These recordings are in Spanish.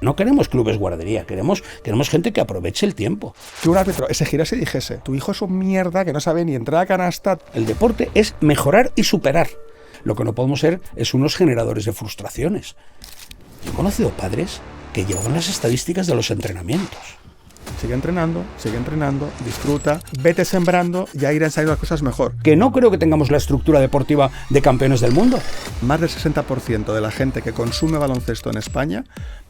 No queremos clubes guardería, queremos gente que aproveche el tiempo. Que un árbitro se girase y dijese, tu hijo es un mierda que no sabe ni entrar a canasta. El deporte es mejorar y superar. Lo que no podemos ser es unos generadores de frustraciones. Yo he conocido padres que llevan las estadísticas de los entrenamientos. Sigue entrenando, disfruta, vete sembrando y ahí irán saliendo las cosas mejor. Que no creo que tengamos la estructura deportiva de campeones del mundo. Más del 60% de la gente que consume baloncesto en España,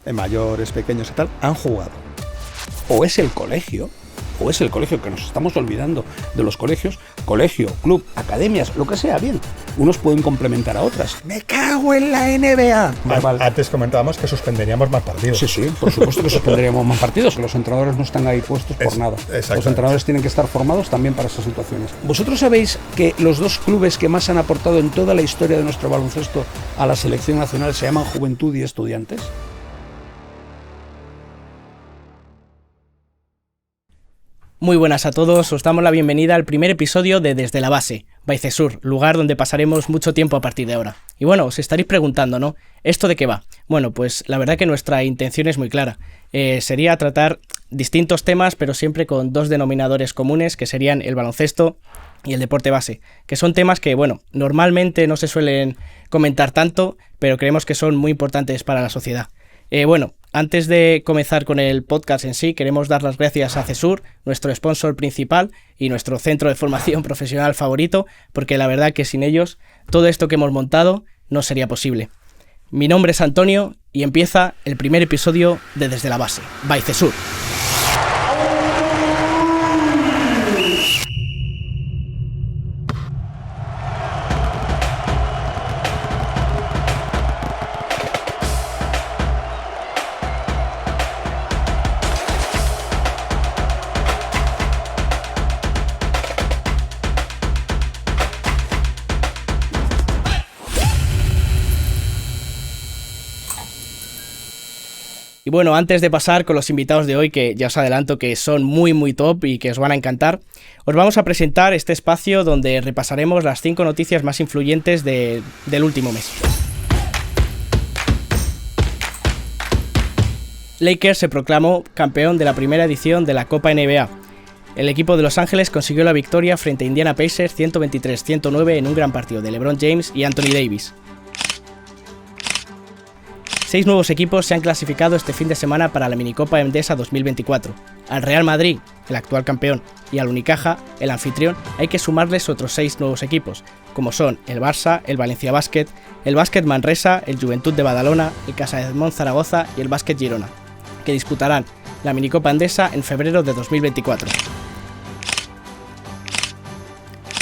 en mayores, pequeños y tal, han jugado. O es el colegio que nos estamos olvidando de los colegios, colegio, club, academias, lo que sea, bien. Unos pueden complementar a otras. ¡Me cago en la NBA! Antes comentábamos que suspenderíamos más partidos. Sí, por supuesto que suspenderíamos más partidos. Los entrenadores no están ahí puestos por nada. Los entrenadores tienen que estar formados también para esas situaciones. ¿Vosotros sabéis que los dos clubes que más han aportado en toda la historia de nuestro baloncesto a la selección nacional se llaman Juventud y Estudiantes? Muy buenas a todos, os damos la bienvenida al primer episodio de Desde la Base, by CESUR, lugar donde pasaremos mucho tiempo a partir de ahora. Y bueno, os estaréis preguntando, ¿no? ¿Esto de qué va? Bueno, pues la verdad que nuestra intención es muy clara. Sería tratar distintos temas, pero siempre con dos denominadores comunes, que serían el baloncesto y el deporte base, que son temas que, bueno, normalmente no se suelen comentar tanto, pero creemos que son muy importantes para la sociedad. Antes de comenzar con el podcast en sí, queremos dar las gracias a CESUR, nuestro sponsor principal y nuestro centro de formación profesional favorito, porque la verdad que sin ellos todo esto que hemos montado no sería posible. Mi nombre es Antonio y empieza el primer episodio de Desde la Base, by CESUR. Y bueno, antes de pasar con los invitados de hoy, que ya os adelanto que son muy top y que os van a encantar, os vamos a presentar este espacio donde repasaremos las 5 noticias más influyentes del último mes. Lakers se proclamó campeón de la primera edición de la Copa NBA. El equipo de Los Ángeles consiguió la victoria frente a Indiana Pacers 123-109 en un gran partido de LeBron James y Anthony Davis. 6 nuevos equipos se han clasificado este fin de semana para la Minicopa Endesa 2024. Al Real Madrid, el actual campeón, y al Unicaja, el anfitrión, hay que sumarles otros 6 nuevos equipos, como son el Barça, el Valencia Basket, el Básquet Manresa, el Juventud de Badalona, el Casademont Zaragoza y el Básquet Girona, que disputarán la Minicopa Endesa en febrero de 2024.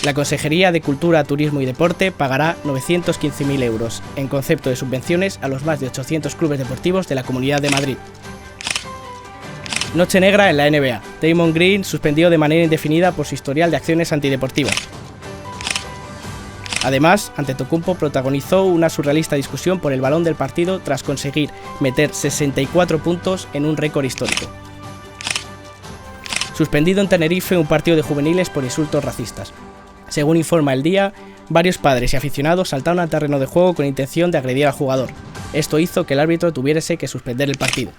La Consejería de Cultura, Turismo y Deporte pagará 915.000 euros en concepto de subvenciones a los más de 800 clubes deportivos de la Comunidad de Madrid. Noche negra en la NBA. Draymond Green suspendido de manera indefinida por su historial de acciones antideportivas. Además, Antetokounmpo protagonizó una surrealista discusión por el balón del partido tras conseguir meter 64 puntos en un récord histórico. Suspendido en Tenerife un partido de juveniles por insultos racistas. Según informa El Día, varios padres y aficionados saltaron al terreno de juego con intención de agredir al jugador. Esto hizo que el árbitro tuviese que suspender el partido.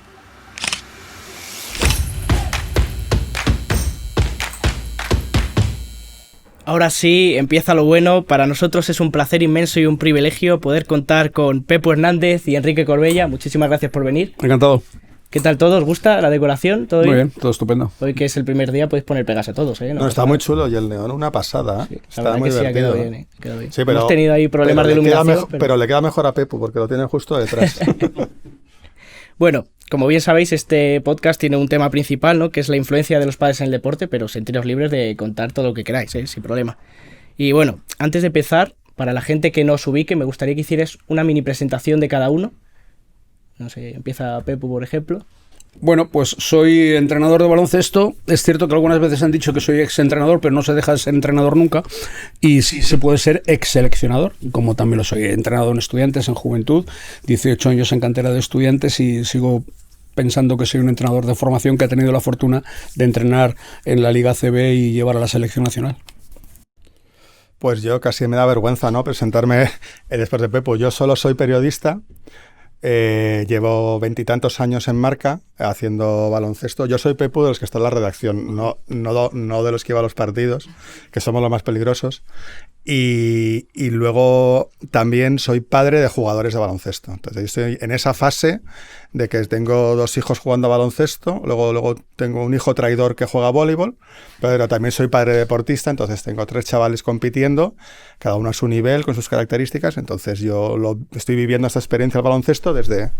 Ahora sí, empieza lo bueno. Para nosotros es un placer inmenso y un privilegio poder contar con Pepu Hernández y Enrique Corbella. Muchísimas gracias por venir. Encantado. ¿Qué tal todo? ¿Os gusta la decoración? ¿Todo muy bien? Todo estupendo. Hoy que es el primer día podéis poner pegas a todos, ¿eh? No, está muy chulo y el neón una pasada. Sí, está muy divertido. Sí, quedó bien, quedó bien. Sí, pero, hemos tenido ahí problemas de iluminación. Pero le queda mejor a Pepu porque lo tiene justo detrás. Bueno, como bien sabéis, este podcast tiene un tema principal, ¿no? Que es la influencia de los padres en el deporte, pero sentiros libres de contar todo lo que queráis, ¿eh? Sin problema. Y bueno, antes de empezar, para la gente que no os ubique, me gustaría que hicierais una mini presentación de cada uno. No sé, empieza Pepu, por ejemplo. Bueno, pues soy entrenador de baloncesto. Es cierto que algunas veces han dicho que soy ex-entrenador, pero no se deja de ser entrenador nunca. Y sí se puede ser ex-seleccionador, como también lo soy. He entrenado en estudiantes, en juventud, 18 años en cantera de estudiantes y sigo pensando que soy un entrenador de formación que ha tenido la fortuna de entrenar en la Liga ACB y llevar a la selección nacional. Pues yo casi me da vergüenza, ¿no?, presentarme después de Pepu. Yo solo soy periodista. Llevo 20 y tantos años en marca haciendo baloncesto. Yo soy Pepu de los que está en la redacción, no de los que iba a los partidos, que somos los más peligrosos. Y luego también soy padre de jugadores de baloncesto. Entonces yo estoy en esa fase de que tengo 2 hijos jugando a baloncesto, luego tengo un hijo traidor que juega a voleibol, pero también soy padre deportista, entonces tengo 3 chavales compitiendo, cada uno a su nivel, con sus características. Entonces yo estoy viviendo esta experiencia del baloncesto desde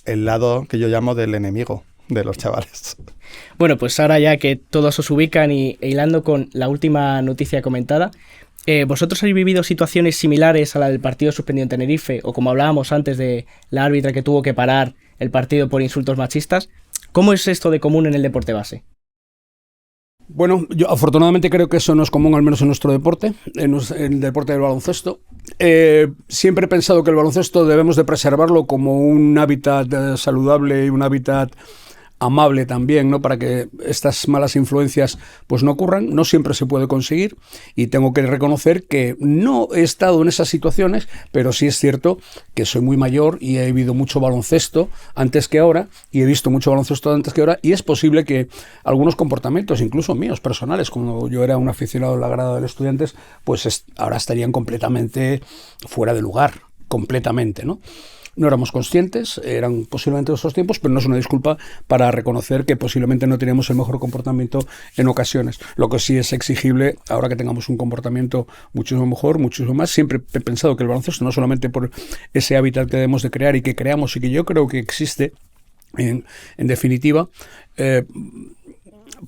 el lado que yo llamo del enemigo de los chavales. Bueno, pues ahora ya que todos os ubican e hilando con la última noticia comentada, ¿vosotros habéis vivido situaciones similares a la del partido suspendido en Tenerife, o como hablábamos antes de la árbitra que tuvo que parar el partido por insultos machistas? ¿Cómo es esto de común en el deporte base? Bueno, yo afortunadamente creo que eso no es común, al menos en nuestro deporte, en el deporte del baloncesto. Siempre he pensado que el baloncesto debemos de preservarlo como un hábitat saludable y un hábitat amable también, ¿no? Para que estas malas influencias pues no ocurran. No siempre se puede conseguir, y tengo que reconocer que no he estado en esas situaciones, pero sí es cierto que soy muy mayor y he vivido mucho baloncesto antes que ahora, y he visto mucho baloncesto antes que ahora, y es posible que algunos comportamientos, incluso míos, personales, como yo era un aficionado a la grada de Estudiantes, pues ahora estarían completamente fuera de lugar, completamente, ¿no? No éramos conscientes, eran posiblemente esos tiempos, pero no es una disculpa para reconocer que posiblemente no teníamos el mejor comportamiento en ocasiones. Lo que sí es exigible, ahora que tengamos un comportamiento muchísimo mejor, muchísimo más. Siempre he pensado que el baloncesto, no solamente por ese hábitat que debemos de crear y que creamos y que yo creo que existe, en definitiva,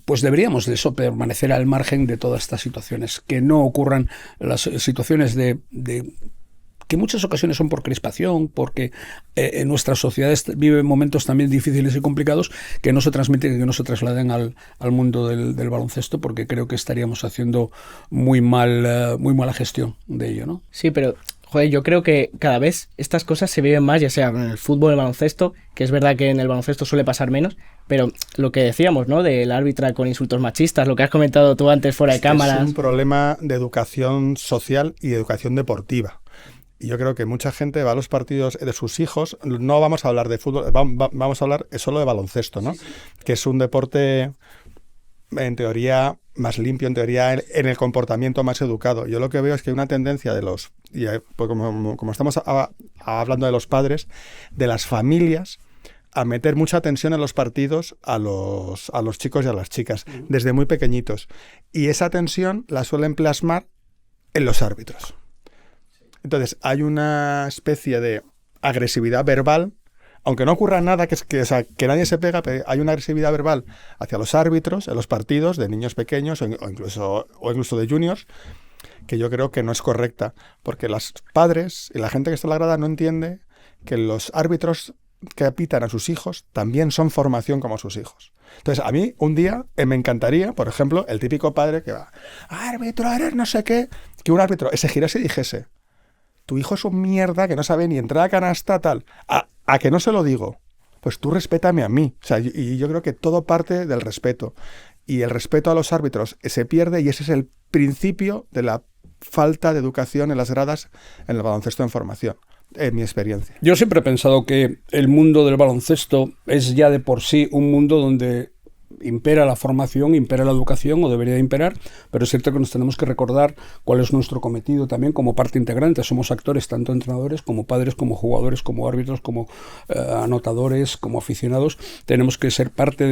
pues deberíamos de eso permanecer al margen de todas estas situaciones, que no ocurran las situaciones de que en muchas ocasiones son por crispación, porque en nuestras sociedades viven momentos también difíciles y complicados, que no se transmiten y que no se trasladen al mundo del baloncesto, porque creo que estaríamos haciendo muy mala gestión de ello, ¿no? Sí, pero joder, yo creo que cada vez estas cosas se viven más, ya sea en el fútbol, en el baloncesto, que es verdad que en el baloncesto suele pasar menos, pero lo que decíamos, ¿no? Del árbitra con insultos machistas, lo que has comentado tú antes fuera de cámaras. Es un problema de educación social y de educación deportiva. Y yo creo que mucha gente va a los partidos de sus hijos. No vamos a hablar de fútbol, vamos a hablar solo de baloncesto, ¿no? Sí. Que es un deporte, en teoría, más limpio, en teoría, en el comportamiento más educado. Yo lo que veo es que hay una tendencia de los, y pues como estamos hablando de los padres, de las familias, a meter mucha tensión en los partidos a los chicos y a las chicas, desde muy pequeñitos. Y esa tensión la suelen plasmar en los árbitros. Entonces, hay una especie de agresividad verbal, aunque no ocurra nada, que nadie se pega, pero hay una agresividad verbal hacia los árbitros en los partidos de niños pequeños o incluso de juniors, que yo creo que no es correcta, porque los padres y la gente que está en la grada no entiende que los árbitros que pitan a sus hijos también son formación como sus hijos. Entonces, a mí un día me encantaría, por ejemplo, el típico padre que va, árbitro, eres no sé qué, que un árbitro se girase y dijese, tu hijo es un mierda que no sabe ni entrar a canasta, tal. A que no se lo digo, pues tú respétame a mí. O sea, y yo creo que todo parte del respeto. Y el respeto a los árbitros se pierde, y ese es el principio de la falta de educación en las gradas en el baloncesto en formación, en mi experiencia. Yo siempre he pensado que el mundo del baloncesto es ya de por sí un mundo donde impera la formación, impera la educación, o debería de imperar, pero es cierto que nos tenemos que recordar cuál es nuestro cometido también como parte integrante. Somos actores, tanto entrenadores como padres, como jugadores, como árbitros, como anotadores, como aficionados. Tenemos que ser parte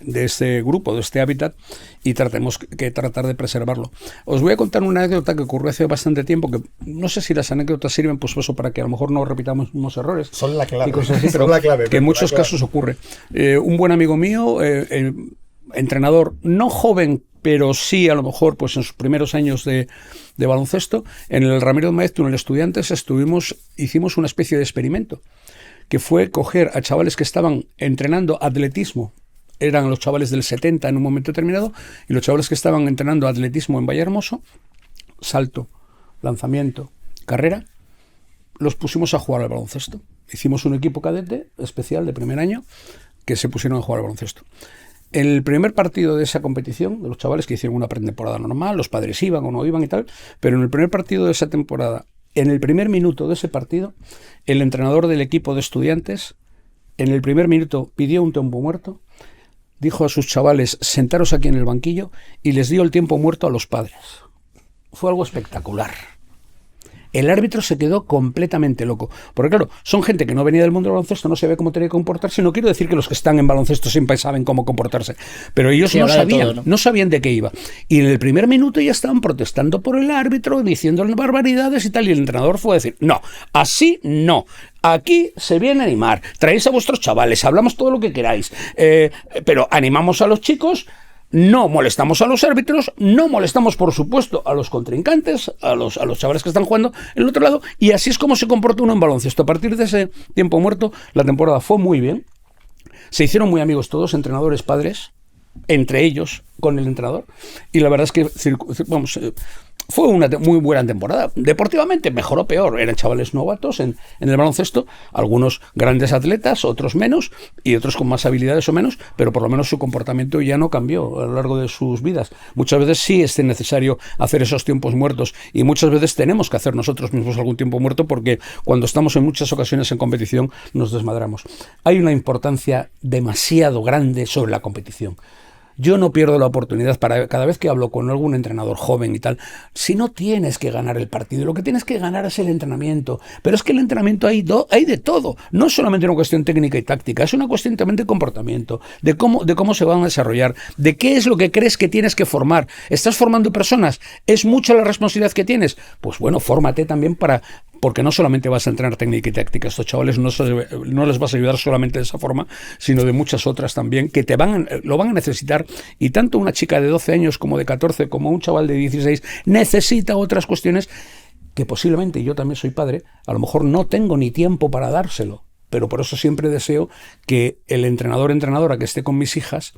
de este grupo, de este hábitat, y tenemos que tratar de preservarlo. Os voy a contar una anécdota que ocurrió hace bastante tiempo, que no sé si las anécdotas sirven pues eso para que a lo mejor no repitamos los mismos errores. Son la clave. Y cosas así, pero la clave, que en muchos casos ocurre. Un buen amigo mío, entrenador no joven, pero sí a lo mejor pues en sus primeros años de baloncesto, en el Ramiro de Maeztu, en el Estudiantes, hicimos una especie de experimento, que fue coger a chavales que estaban entrenando atletismo. Eran los chavales del 70 en un momento determinado, y los chavales que estaban entrenando atletismo en Vallehermoso, salto, lanzamiento, carrera, los pusimos a jugar al baloncesto. Hicimos un equipo cadete especial de primer año que se pusieron a jugar al baloncesto. El primer partido de esa competición, de los chavales que hicieron una pretemporada normal, los padres iban o no iban y tal, pero en el primer partido de esa temporada, En el primer minuto de ese partido, el entrenador del equipo de Estudiantes, en el primer minuto pidió un tiempo muerto, dijo a sus chavales, sentaros aquí en el banquillo, y les dio el tiempo muerto a los padres. Fue algo espectacular. El árbitro se quedó completamente loco. Porque claro, son gente que no venía del mundo del baloncesto, no sabía cómo tenía que comportarse. No quiero decir que los que están en baloncesto siempre saben cómo comportarse, pero ellos Sí, no habla de sabían, todo, ¿no? no sabían de qué iba. Y en el primer minuto ya estaban protestando por el árbitro, diciéndole barbaridades y tal. Y el entrenador fue a decir, no, así no. Aquí se viene a animar. Traéis a vuestros chavales, hablamos todo lo que queráis. Pero animamos a los chicos. No molestamos a los árbitros, no molestamos, por supuesto, a los contrincantes, a los chavales que están jugando en el otro lado, y así es como se comporta uno en baloncesto. A partir de ese tiempo muerto, la temporada fue muy bien. Se hicieron muy amigos todos, entrenadores, padres, entre ellos, con el entrenador, y la verdad es que fue una muy buena temporada. Deportivamente, mejor o peor, eran chavales novatos en el baloncesto, algunos grandes atletas, otros menos, y otros con más habilidades o menos, pero por lo menos su comportamiento ya no cambió a lo largo de sus vidas. Muchas veces sí es necesario hacer esos tiempos muertos, y muchas veces tenemos que hacer nosotros mismos algún tiempo muerto, porque cuando estamos en muchas ocasiones en competición nos desmadramos. Hay una importancia demasiado grande sobre la competición. Yo no pierdo la oportunidad para cada vez que hablo con algún entrenador joven y tal, si no tienes que ganar el partido, lo que tienes que ganar es el entrenamiento. Pero es que el entrenamiento hay de todo. No es solamente una cuestión técnica y táctica, es una cuestión también de comportamiento, de cómo se van a desarrollar, de qué es lo que crees que tienes que formar. ¿Estás formando personas? ¿Es mucha la responsabilidad que tienes? Pues bueno, fórmate también porque no solamente vas a entrenar técnica y táctica, estos chavales no les vas a ayudar solamente de esa forma, sino de muchas otras también que lo van a necesitar, y tanto una chica de 12 años como de 14 como un chaval de 16 necesita otras cuestiones que posiblemente, yo también soy padre, a lo mejor no tengo ni tiempo para dárselo, pero por eso siempre deseo que el entrenadora que esté con mis hijas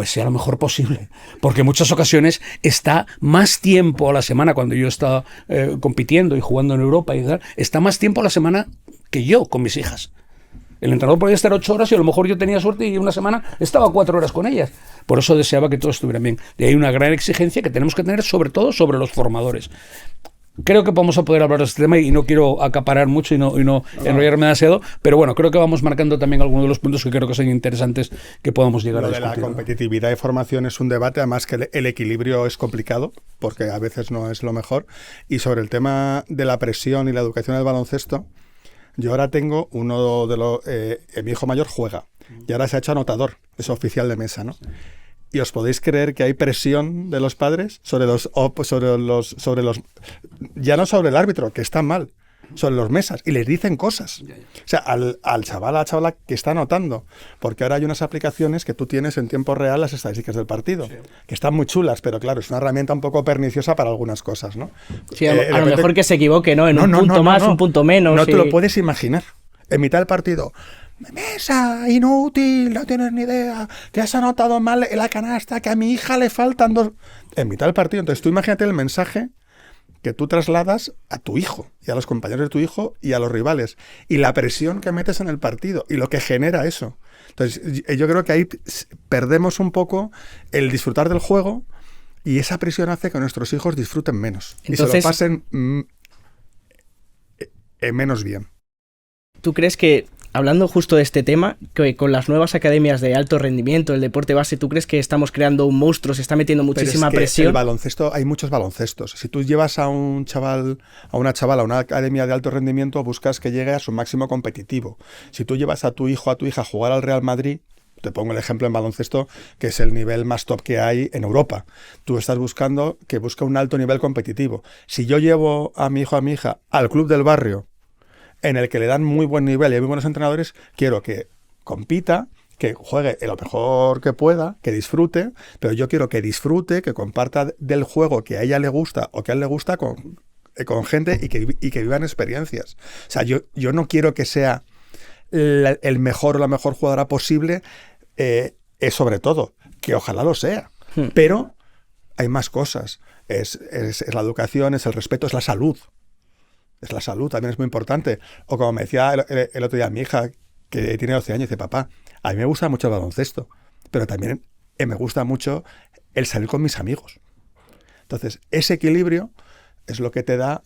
sea lo mejor posible, porque en muchas ocasiones está más tiempo a la semana, cuando yo estaba compitiendo y jugando en Europa y tal, está más tiempo a la semana que yo con mis hijas. El entrenador podía estar 8 horas y a lo mejor yo tenía suerte y una semana estaba 4 horas con ellas. Por eso deseaba que todo estuviera bien. Y hay una gran exigencia que tenemos que tener, sobre todo sobre los formadores. Creo que vamos a poder hablar de este tema y no quiero acaparar mucho y no enrollarme demasiado, pero bueno, creo que vamos marcando también algunos de los puntos que creo que son interesantes que podamos llegar a discutir. Lo de la competitividad y formación es un debate, además que el equilibrio es complicado, porque a veces no es lo mejor. Y sobre el tema de la presión y la educación del baloncesto, yo ahora tengo mi hijo mayor juega y ahora se ha hecho anotador, es oficial de mesa, ¿no? Y os podéis creer que hay presión de los padres sobre los ya no sobre el árbitro, que está mal, sobre los mesas, y les dicen cosas. O sea, al chaval, a la chavala que está anotando, porque ahora hay unas aplicaciones que tú tienes en tiempo real, las estadísticas del partido, que están muy chulas, pero claro, es una herramienta un poco perniciosa para algunas cosas, ¿no? Sí, a lo mejor que se equivoque, ¿no? En un punto más, un punto menos. No te lo puedes imaginar. En mitad del partido, mesa, inútil, no tienes ni idea, que has anotado mal en la canasta, que a mi hija le faltan 2... En mitad del partido. Entonces tú imagínate el mensaje que tú trasladas a tu hijo y a los compañeros de tu hijo y a los rivales, y la presión que metes en el partido y lo que genera eso. Entonces yo creo que ahí perdemos un poco el disfrutar del juego, y esa presión hace que nuestros hijos disfruten menos. Entonces, y se lo pasen menos bien. ¿Tú crees que, hablando justo de este tema, que con las nuevas academias de alto rendimiento, el deporte base, ¿tú crees que estamos creando un monstruo, se está metiendo muchísima presión? El baloncesto, hay muchos baloncestos. Si tú llevas a un chaval, a una chavala a una academia de alto rendimiento, buscas que llegue a su máximo competitivo. Si tú llevas a tu hijo, a tu hija a jugar al Real Madrid, te pongo el ejemplo en baloncesto, que es el nivel más top que hay en Europa. Tú estás buscando que busque un alto nivel competitivo. Si yo llevo a mi hijo, a mi hija, al club del barrio, en el que le dan muy buen nivel y hay muy buenos entrenadores, quiero que compita, que juegue lo mejor que pueda, que disfrute, pero yo quiero que disfrute, que comparta del juego que a ella le gusta o que a él le gusta con gente y que vivan experiencias. O sea, yo no quiero que sea el mejor o la mejor jugadora posible, es sobre todo, que ojalá lo sea, pero hay más cosas. Es la educación, es el respeto, es la salud. Es la salud, también es muy importante. O como me decía el otro día mi hija, que tiene 12 años, dice, papá, a mí me gusta mucho el baloncesto, pero también me gusta mucho el salir con mis amigos. Entonces, ese equilibrio es lo que te da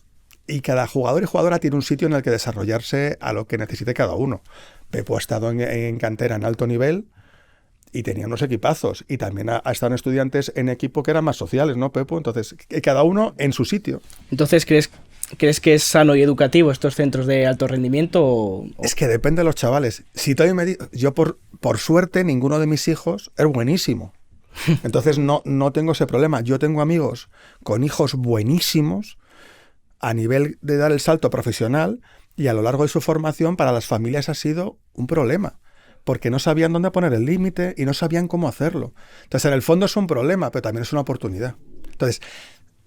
Y cada jugador y jugadora tiene un sitio en el que desarrollarse a lo que necesite cada uno. Pepo ha estado en cantera en alto nivel y tenía unos equipazos. Y también ha estado en Estudiantes en equipo que eran más sociales, ¿no, Pepo? Entonces, cada uno en su sitio. Entonces, ¿crees que es sano y educativo estos centros de alto rendimiento? Es que depende de los chavales. Si yo, por suerte, ninguno de mis hijos es buenísimo. Entonces, no tengo ese problema. Yo tengo amigos con hijos buenísimos a nivel de dar el salto profesional, y a lo largo de su formación para las familias ha sido un problema, porque no sabían dónde poner el límite y no sabían cómo hacerlo. Entonces, en el fondo es un problema, pero también es una oportunidad. Entonces,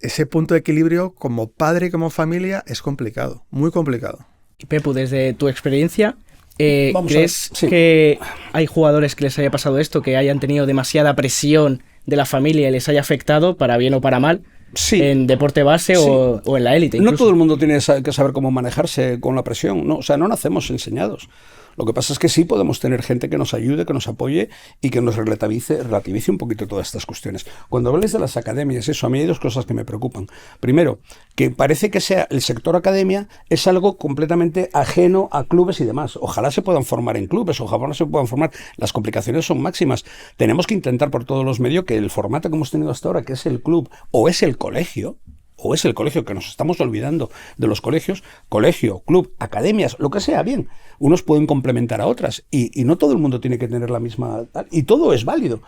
ese punto de equilibrio como padre y como familia es complicado, muy complicado. Y Pepu, desde tu experiencia, ¿crees sí. que hay jugadores que les haya pasado esto, que hayan tenido demasiada presión de la familia y les haya afectado, para bien o para mal, Sí. en deporte base Sí. o en la élite? No todo el mundo tiene que saber cómo manejarse con la presión, ¿no? O sea, no nacemos enseñados. Lo que pasa es que sí podemos tener gente que nos ayude, que nos apoye y que nos relativice un poquito todas estas cuestiones. Cuando habléis de las academias, a mí hay dos cosas que me preocupan. Primero, que parece que sea el sector academia es algo completamente ajeno a clubes y demás. Ojalá se puedan formar en clubes, ojalá se puedan formar. Las complicaciones son máximas. Tenemos que intentar por todos los medios que el formato que hemos tenido hasta ahora, que es el club o es el colegio, que nos estamos olvidando de los colegios, colegio, club, academias, lo que sea, bien. Unos pueden complementar a otras y no todo el mundo tiene que tener la misma... Y todo es válido.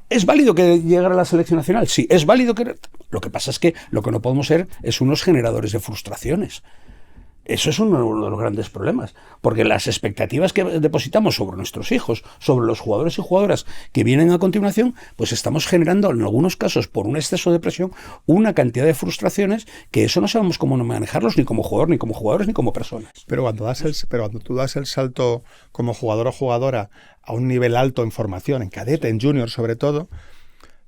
¿Es válido que llegara a la selección nacional? Sí, es válido que... Lo que pasa es que lo que no podemos ser es unos generadores de frustraciones. Eso es uno de los grandes problemas, porque las expectativas que depositamos sobre nuestros hijos, sobre los jugadores y jugadoras que vienen a continuación, pues estamos generando en algunos casos, por un exceso de presión, una cantidad de frustraciones que eso no sabemos cómo manejarlos ni como jugador, ni como jugadores, ni como personas. Pero cuando tú das el salto como jugador o jugadora a un nivel alto en formación, en cadete, en junior sobre todo,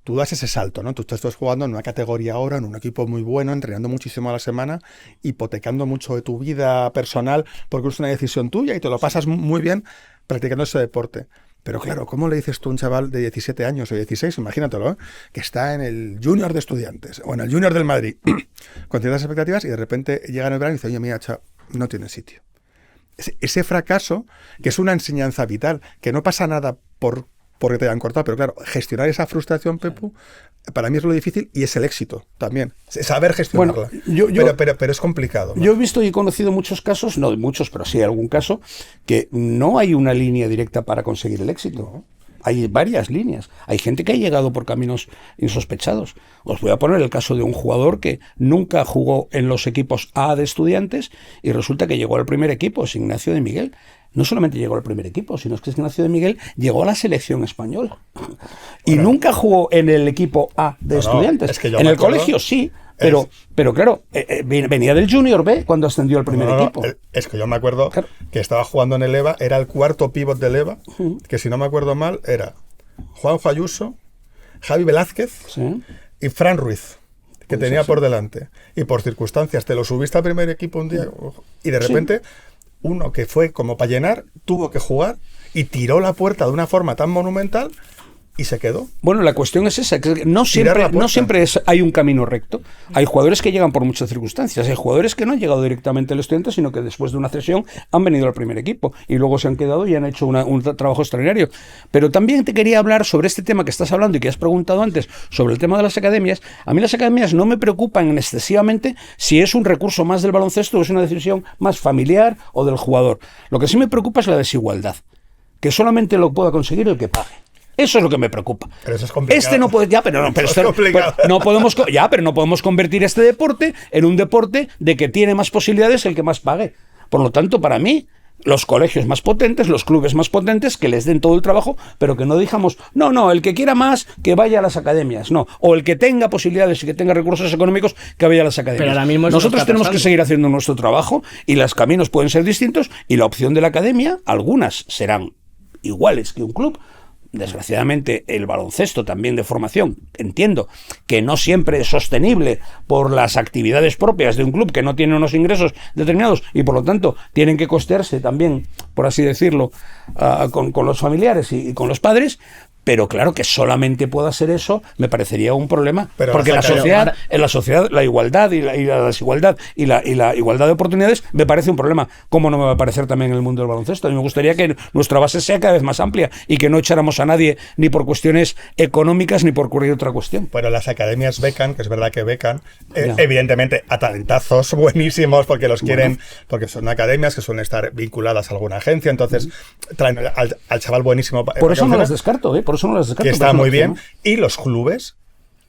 tú das ese salto, ¿no? Tú estás jugando en una categoría ahora, en un equipo muy bueno, entrenando muchísimo a la semana, hipotecando mucho de tu vida personal, porque es una decisión tuya y te lo pasas muy bien practicando ese deporte. Pero claro, ¿cómo le dices tú a un chaval de 17 años o 16, imagínatelo, ¿eh? Que está en el junior de Estudiantes o en el junior del Madrid, con ciertas expectativas, y de repente llega en el verano y dice, oye, mira, chaval, no tiene sitio. Ese fracaso, que es una enseñanza vital, que no pasa nada porque te hayan cortado, pero claro, gestionar esa frustración, Pepu, para mí es lo difícil y es el éxito también, saber gestionarla. Bueno, pero es complicado, ¿no? Yo he visto y he conocido muchos casos, no muchos, pero sí algún caso, que no hay una línea directa para conseguir el éxito. ¿No? Hay varias líneas. Hay gente que ha llegado por caminos insospechados. Os voy a poner el caso de un jugador que nunca jugó en los equipos A de Estudiantes y resulta que llegó al primer equipo, es Ignacio de Miguel. No solamente llegó al primer equipo, sino que Ignacio de Miguel llegó a la selección española. Y nunca jugó en el equipo A de Estudiantes. Es que en el colegio sí, pero claro, venía del Junior B cuando ascendió al primer equipo. Es que yo me acuerdo que estaba jugando en el EVA, era el cuarto pívot del EVA, que si no me acuerdo mal era Juanjo Ayuso, Javi Velázquez y Fran Ruiz, que tenía por delante. Y por circunstancias te lo subiste al primer equipo un día y de repente... Uno que fue como para llenar, tuvo que jugar y tiró la puerta de una forma tan monumental y se quedó. Bueno, la cuestión es esa, que no siempre hay un camino recto. Hay jugadores que llegan por muchas circunstancias, hay jugadores que no han llegado directamente al Estudiante, sino que después de una cesión han venido al primer equipo y luego se han quedado y han hecho un trabajo extraordinario. Pero también te quería hablar sobre este tema que estás hablando y que has preguntado antes, sobre el tema de las academias. A mí las academias no me preocupan excesivamente si es un recurso más del baloncesto o es una decisión más familiar o del jugador. Lo que sí me preocupa es la desigualdad, que solamente lo pueda conseguir el que pague. Eso es lo que me preocupa. Pero eso es complicado. No podemos convertir este deporte en un deporte de que tiene más posibilidades el que más pague. Por lo tanto, para mí, los colegios más potentes, los clubes más potentes, que les den todo el trabajo, pero que no digamos, no, el que quiera más, que vaya a las academias, no. O el que tenga posibilidades y que tenga recursos económicos, que vaya a las academias. Pero ahora mismo nosotros tenemos que seguir haciendo nuestro trabajo y los caminos pueden ser distintos y la opción de la academia, algunas serán iguales que un club. Desgraciadamente el baloncesto también de formación, entiendo que no siempre es sostenible por las actividades propias de un club que no tiene unos ingresos determinados y por lo tanto tienen que costearse también, por así decirlo, con los familiares y con los padres, Pero claro, que solamente pueda ser eso, me parecería un problema. Pero porque en la sociedad, la igualdad y la desigualdad y la igualdad de oportunidades me parece un problema. ¿Cómo no me va a parecer también en el mundo del baloncesto? A mí me gustaría que nuestra base sea cada vez más amplia y que no echáramos a nadie ni por cuestiones económicas ni por cualquier otra cuestión. Bueno, las academias becan, que es verdad que becan, evidentemente a talentazos buenísimos porque los quieren, porque son academias que suelen estar vinculadas a alguna agencia, entonces traen al chaval buenísimo. Por eso no las descarto, por eso no las descarto. Que está muy bien. Y los clubes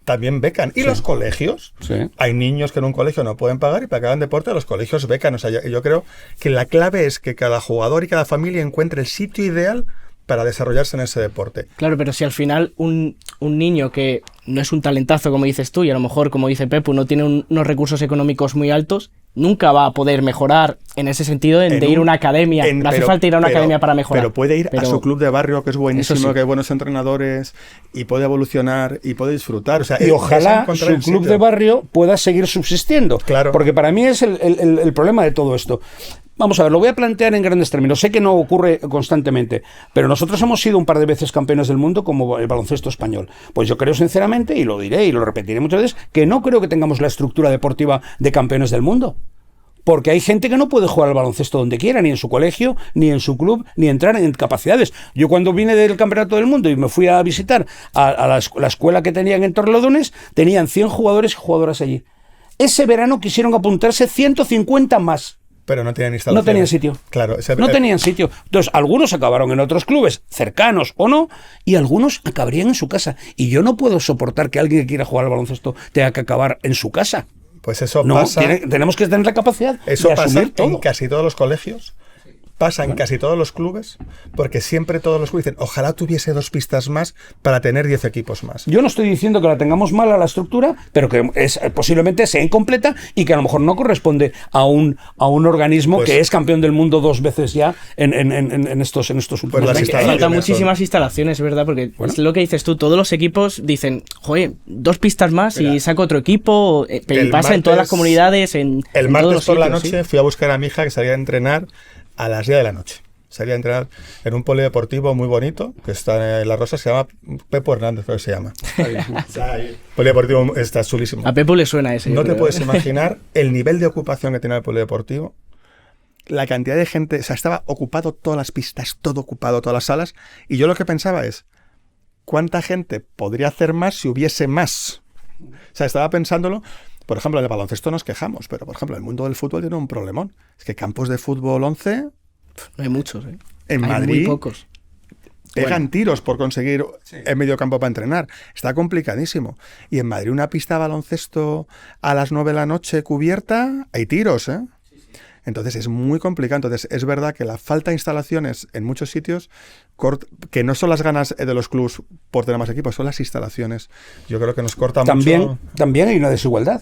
también becan. Y los colegios. Sí. Hay niños que en un colegio no pueden pagar y para que hagan deporte los colegios becan. O sea, yo creo que la clave es que cada jugador y cada familia encuentre el sitio ideal para desarrollarse en ese deporte. Claro, pero si al final un niño que no es un talentazo, como dices tú, y a lo mejor, como dice Pepu, no tiene unos recursos económicos muy altos, nunca va a poder mejorar en ese sentido de ir a una academia. No hace falta ir a una academia para mejorar. Pero puede ir a su club de barrio, que es buenísimo, que hay buenos entrenadores, y puede evolucionar y puede disfrutar. O sea, y ojalá su club de barrio pueda seguir subsistiendo. Claro. Porque para mí es el problema de todo esto. Vamos a ver, lo voy a plantear en grandes términos. Sé que no ocurre constantemente, pero nosotros hemos sido un par de veces campeones del mundo como el baloncesto español. Pues yo creo sinceramente, y lo diré y lo repetiré muchas veces, que no creo que tengamos la estructura deportiva de campeones del mundo. Porque hay gente que no puede jugar al baloncesto donde quiera, ni en su colegio, ni en su club, ni entrar en capacidades. Yo cuando vine del Campeonato del Mundo y me fui a visitar a la escuela que tenían en Torrelodones, tenían 100 jugadores y jugadoras allí. Ese verano quisieron apuntarse 150 más. Pero no tenían instalaciones. No tenían sitio. Claro. No tenían sitio. Entonces, algunos acabaron en otros clubes, cercanos o no, y algunos acabarían en su casa. Y yo no puedo soportar que alguien que quiera jugar al baloncesto tenga que acabar en su casa. Pues eso pasa. Tenemos que tener la capacidad eso de pasa asumir todo. En casi todos los colegios. Pasa en casi todos los clubes, porque siempre todos los clubes dicen, ojalá tuviese 2 pistas más para tener 10 equipos más. Yo no estoy diciendo que la tengamos mala la estructura, pero que posiblemente sea incompleta y que a lo mejor no corresponde a un organismo que es campeón del mundo 2 veces ya en estos últimos años. Faltan muchísimas instalaciones, ¿verdad? Porque es lo que dices tú, todos los equipos dicen, joder, 2 pistas más y saco otro equipo, pero pasa en todas las comunidades, el martes por la noche fui a buscar a mi hija que salía a entrenar a las 10 de la noche. Salía a entrenar en un polideportivo muy bonito, que está en La Rosa, se llama Pepo Hernández, creo que se llama. Polideportivo está chulísimo. A Pepo le suena ese. No te puedes imaginar el nivel de ocupación que tiene el polideportivo, la cantidad de gente, o sea, estaba ocupado todas las pistas, todo ocupado, todas las salas, y yo lo que pensaba es, ¿cuánta gente podría hacer más si hubiese más? O sea, estaba pensándolo. Por ejemplo, en el baloncesto nos quejamos, pero por ejemplo, el mundo del fútbol tiene un problemón. Es que campos de fútbol 11... No hay muchos, ¿eh? En hay Madrid muy pocos. Pegan tiros por conseguir el medio campo para entrenar. Está complicadísimo. Y en Madrid una pista de baloncesto a las 9 de la noche cubierta, hay tiros, ¿eh? Entonces es muy complicado. Entonces es verdad que la falta de instalaciones en muchos sitios, que no son las ganas de los clubs por tener más equipos, son las instalaciones. Yo creo que nos corta mucho. También hay una desigualdad.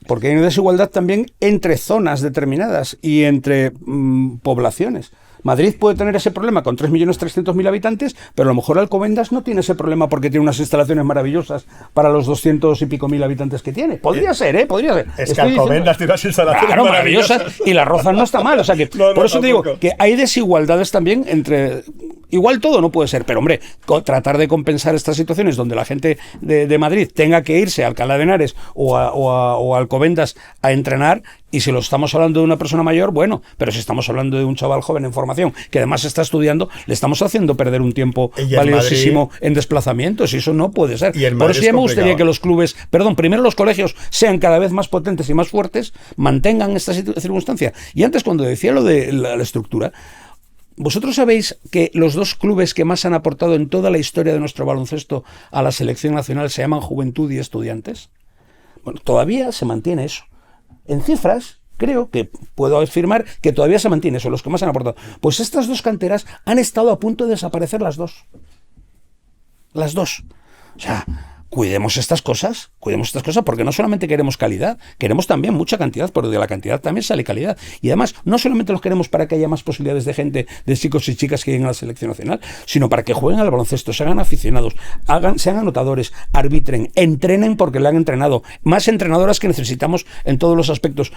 Porque hay una desigualdad también entre zonas determinadas y entre poblaciones. Madrid puede tener ese problema con 3.300.000 habitantes, pero a lo mejor Alcobendas no tiene ese problema porque tiene unas instalaciones maravillosas para los 200 y pico mil habitantes que tiene. Podría ser, podría ser. Es que Alcobendas tiene unas instalaciones maravillosas y la Rozas no está mal. O sea que por eso te digo que hay desigualdades también entre... Igual todo no puede ser, pero hombre, tratar de compensar estas situaciones donde la gente de Madrid tenga que irse a Alcalá de Henares o a Alcobendas a entrenar, y si lo estamos hablando de una persona mayor, bueno, pero si estamos hablando de un chaval joven en formación que además está estudiando, le estamos haciendo perder un tiempo valiosísimo en desplazamientos, y eso no puede ser. Por eso ya me gustaría que los clubes, primero los colegios sean cada vez más potentes y más fuertes, mantengan esta circunstancia. Y antes, cuando decía lo de la estructura, ¿vosotros sabéis que los 2 clubes que más han aportado en toda la historia de nuestro baloncesto a la selección nacional se llaman Juventud y Estudiantes? Bueno, todavía se mantiene eso. En cifras, creo que puedo afirmar que todavía se mantiene eso, los que más han aportado. Pues estas 2 canteras han estado a punto de desaparecer las dos. Las dos. O sea, cuidemos estas cosas, porque no solamente queremos calidad, queremos también mucha cantidad, pero de la cantidad también sale calidad. Y además, no solamente los queremos para que haya más posibilidades de gente, de chicos y chicas que lleguen a la selección nacional, sino para que jueguen al baloncesto, se hagan aficionados, sean anotadores, arbitren, entrenen porque le han entrenado, más entrenadoras que necesitamos en todos los aspectos.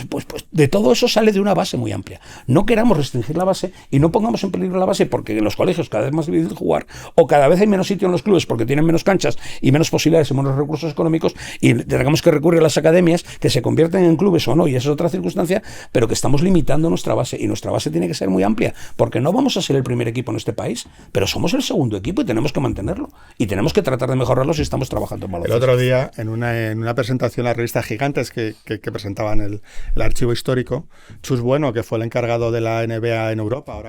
Pues de todo eso sale de una base muy amplia. No queramos restringir la base y no pongamos en peligro la base porque en los colegios cada vez es más difícil jugar, o cada vez hay menos sitio en los clubes porque tienen menos canchas y menos posibilidades y menos recursos económicos, y tengamos que recurrir a las academias que se convierten en clubes o no, y esa es otra circunstancia, pero que estamos limitando nuestra base, y nuestra base tiene que ser muy amplia, porque no vamos a ser el primer equipo en este país, pero somos el segundo equipo y tenemos que mantenerlo, y tenemos que tratar de mejorarlo si estamos trabajando en baloncesto. El otro día, en una presentación en la revista Gigantes que presentaban el archivo histórico, Chus Bueno, que fue el encargado de la NBA en Europa,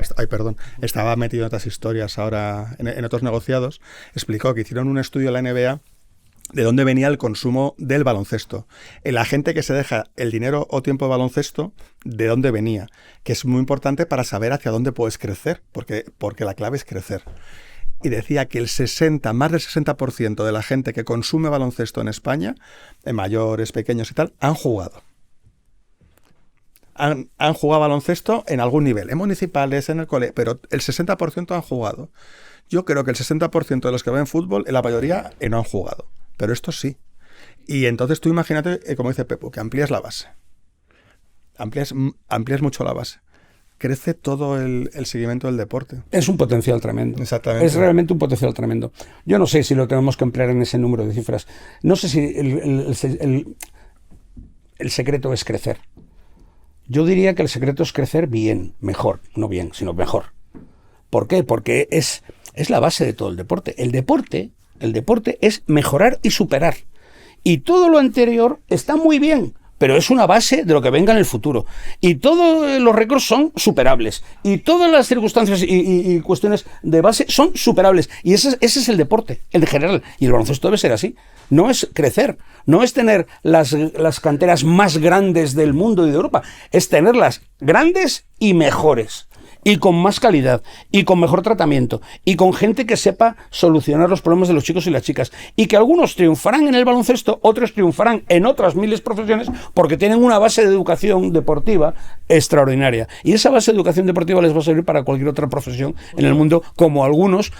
estaba metido en otras historias ahora en otros negociados, explicó que hicieron un estudio en la NBA de dónde venía el consumo del baloncesto. La gente que se deja el dinero o tiempo de baloncesto, de dónde venía, que es muy importante para saber hacia dónde puedes crecer, porque la clave es crecer. Y decía que más del 60% de la gente que consume baloncesto en España, en mayores, pequeños y tal, han jugado. Han jugado baloncesto en algún nivel, en municipales, en el colegio, pero el 60% han jugado. Yo creo que el 60% de los que ven fútbol, la mayoría no han jugado, pero estos sí. Y entonces tú imagínate, como dice Pepo, que amplías la base. Amplías mucho la base. Crece todo el seguimiento del deporte. Es un potencial tremendo. Exactamente. Es realmente un potencial tremendo. Yo no sé si lo tenemos que emplear en ese número de cifras. No sé si el secreto es crecer. Yo diría que el secreto es crecer bien, mejor, no bien, sino mejor. ¿Por qué? Porque es la base de todo el deporte. El deporte es mejorar y superar. Y todo lo anterior está muy bien, pero es una base de lo que venga en el futuro. Y todos los récords son superables. Y todas las circunstancias y cuestiones de base son superables. Y ese es el deporte, el de general. Y el baloncesto debe ser así. No es crecer, no es tener las canteras más grandes del mundo y de Europa. Es tenerlas grandes y mejores. Y con más calidad, y con mejor tratamiento, y con gente que sepa solucionar los problemas de los chicos y las chicas. Y que algunos triunfarán en el baloncesto, otros triunfarán en otras miles de profesiones, porque tienen una base de educación deportiva extraordinaria. Y esa base de educación deportiva les va a servir para cualquier otra profesión en el mundo, como algunos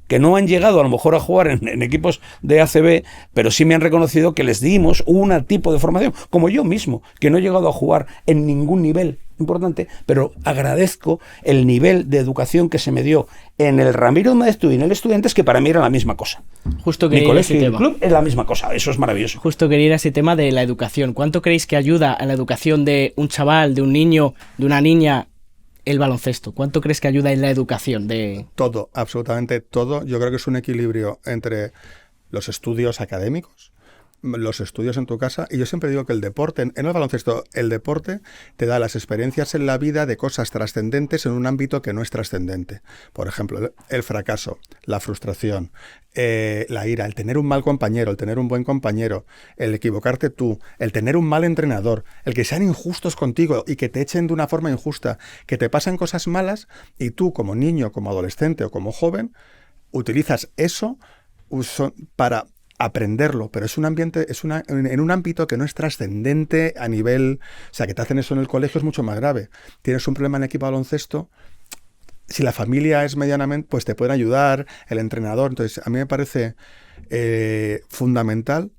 que no han llegado a lo mejor a jugar en equipos de ACB, pero sí me han reconocido que les dimos un tipo de formación, como yo mismo, que no he llegado a jugar en ningún nivel importante, pero agradezco el nivel de educación que se me dio en el Ramiro Maeztu y en el Estudiantes, que para mí era la misma cosa. Justo que mi colegio y el club es la misma cosa, eso es maravilloso. Justo quería ir a ese tema de la educación. ¿Cuánto creéis que ayuda a la educación de un chaval, de un niño, de una niña, el baloncesto? ¿Cuánto crees que ayuda en la educación de...? Todo, absolutamente todo. Yo creo que es un equilibrio entre los estudios académicos, los estudios en tu casa, y yo siempre digo que el deporte, en el baloncesto, el deporte te da las experiencias en la vida de cosas trascendentes en un ámbito que no es trascendente. Por ejemplo, el fracaso, la frustración, la ira, el tener un mal compañero, el tener un buen compañero, el equivocarte tú, el tener un mal entrenador, el que sean injustos contigo y que te echen de una forma injusta, que te pasan cosas malas y tú como niño, como adolescente o como joven, utilizas eso para aprenderlo, pero es un ambiente, en un ámbito que no es trascendente a nivel, o sea, que te hacen eso en el colegio es mucho más grave. Tienes un problema en equipo de baloncesto, si la familia es medianamente, pues te pueden ayudar, el entrenador. Entonces, a mí me parece fundamental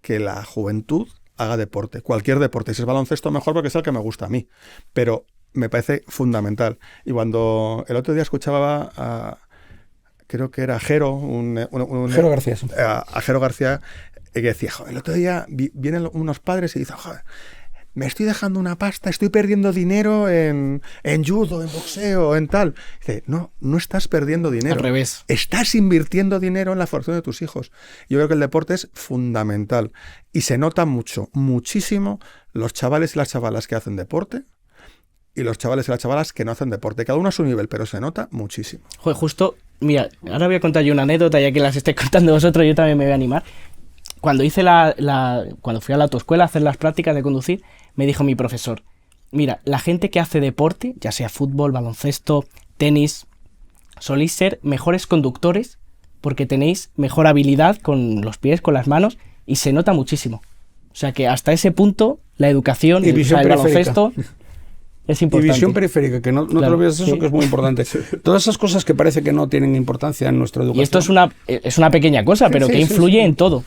que la juventud haga deporte, cualquier deporte. Si es baloncesto, mejor, porque es el que me gusta a mí, pero me parece fundamental. Y cuando el otro día escuchaba creo que era Jero, Jero García. Sí. A Jero García, que decía, joder, el otro día vienen unos padres y dicen, joder, me estoy dejando una pasta, estoy perdiendo dinero en judo, en boxeo, en tal. Dice, no estás perdiendo dinero. Al revés. Estás invirtiendo dinero en la fortuna de tus hijos. Yo creo que el deporte es fundamental. Y se nota muchísimo los chavales y las chavalas que hacen deporte y los chavales y las chavalas que no hacen deporte. Cada uno a su nivel, pero se nota muchísimo. Joder, justo, mira, ahora voy a contar yo una anécdota, ya que las estáis contando vosotros, yo también me voy a animar. Cuando hice cuando fui a la autoescuela a hacer las prácticas de conducir, me dijo mi profesor, mira, la gente que hace deporte, ya sea fútbol, baloncesto, tenis, soléis ser mejores conductores porque tenéis mejor habilidad con los pies, con las manos, y se nota muchísimo. O sea que hasta ese punto la educación, Y visión el periférica. baloncesto es importante. Y visión periférica, que no te Claro, olvides de eso, sí. que es muy importante. Todas esas cosas que parece que no tienen importancia en nuestra educación. Y esto es una pequeña cosa, pero sí, que sí, influye sí. en todo.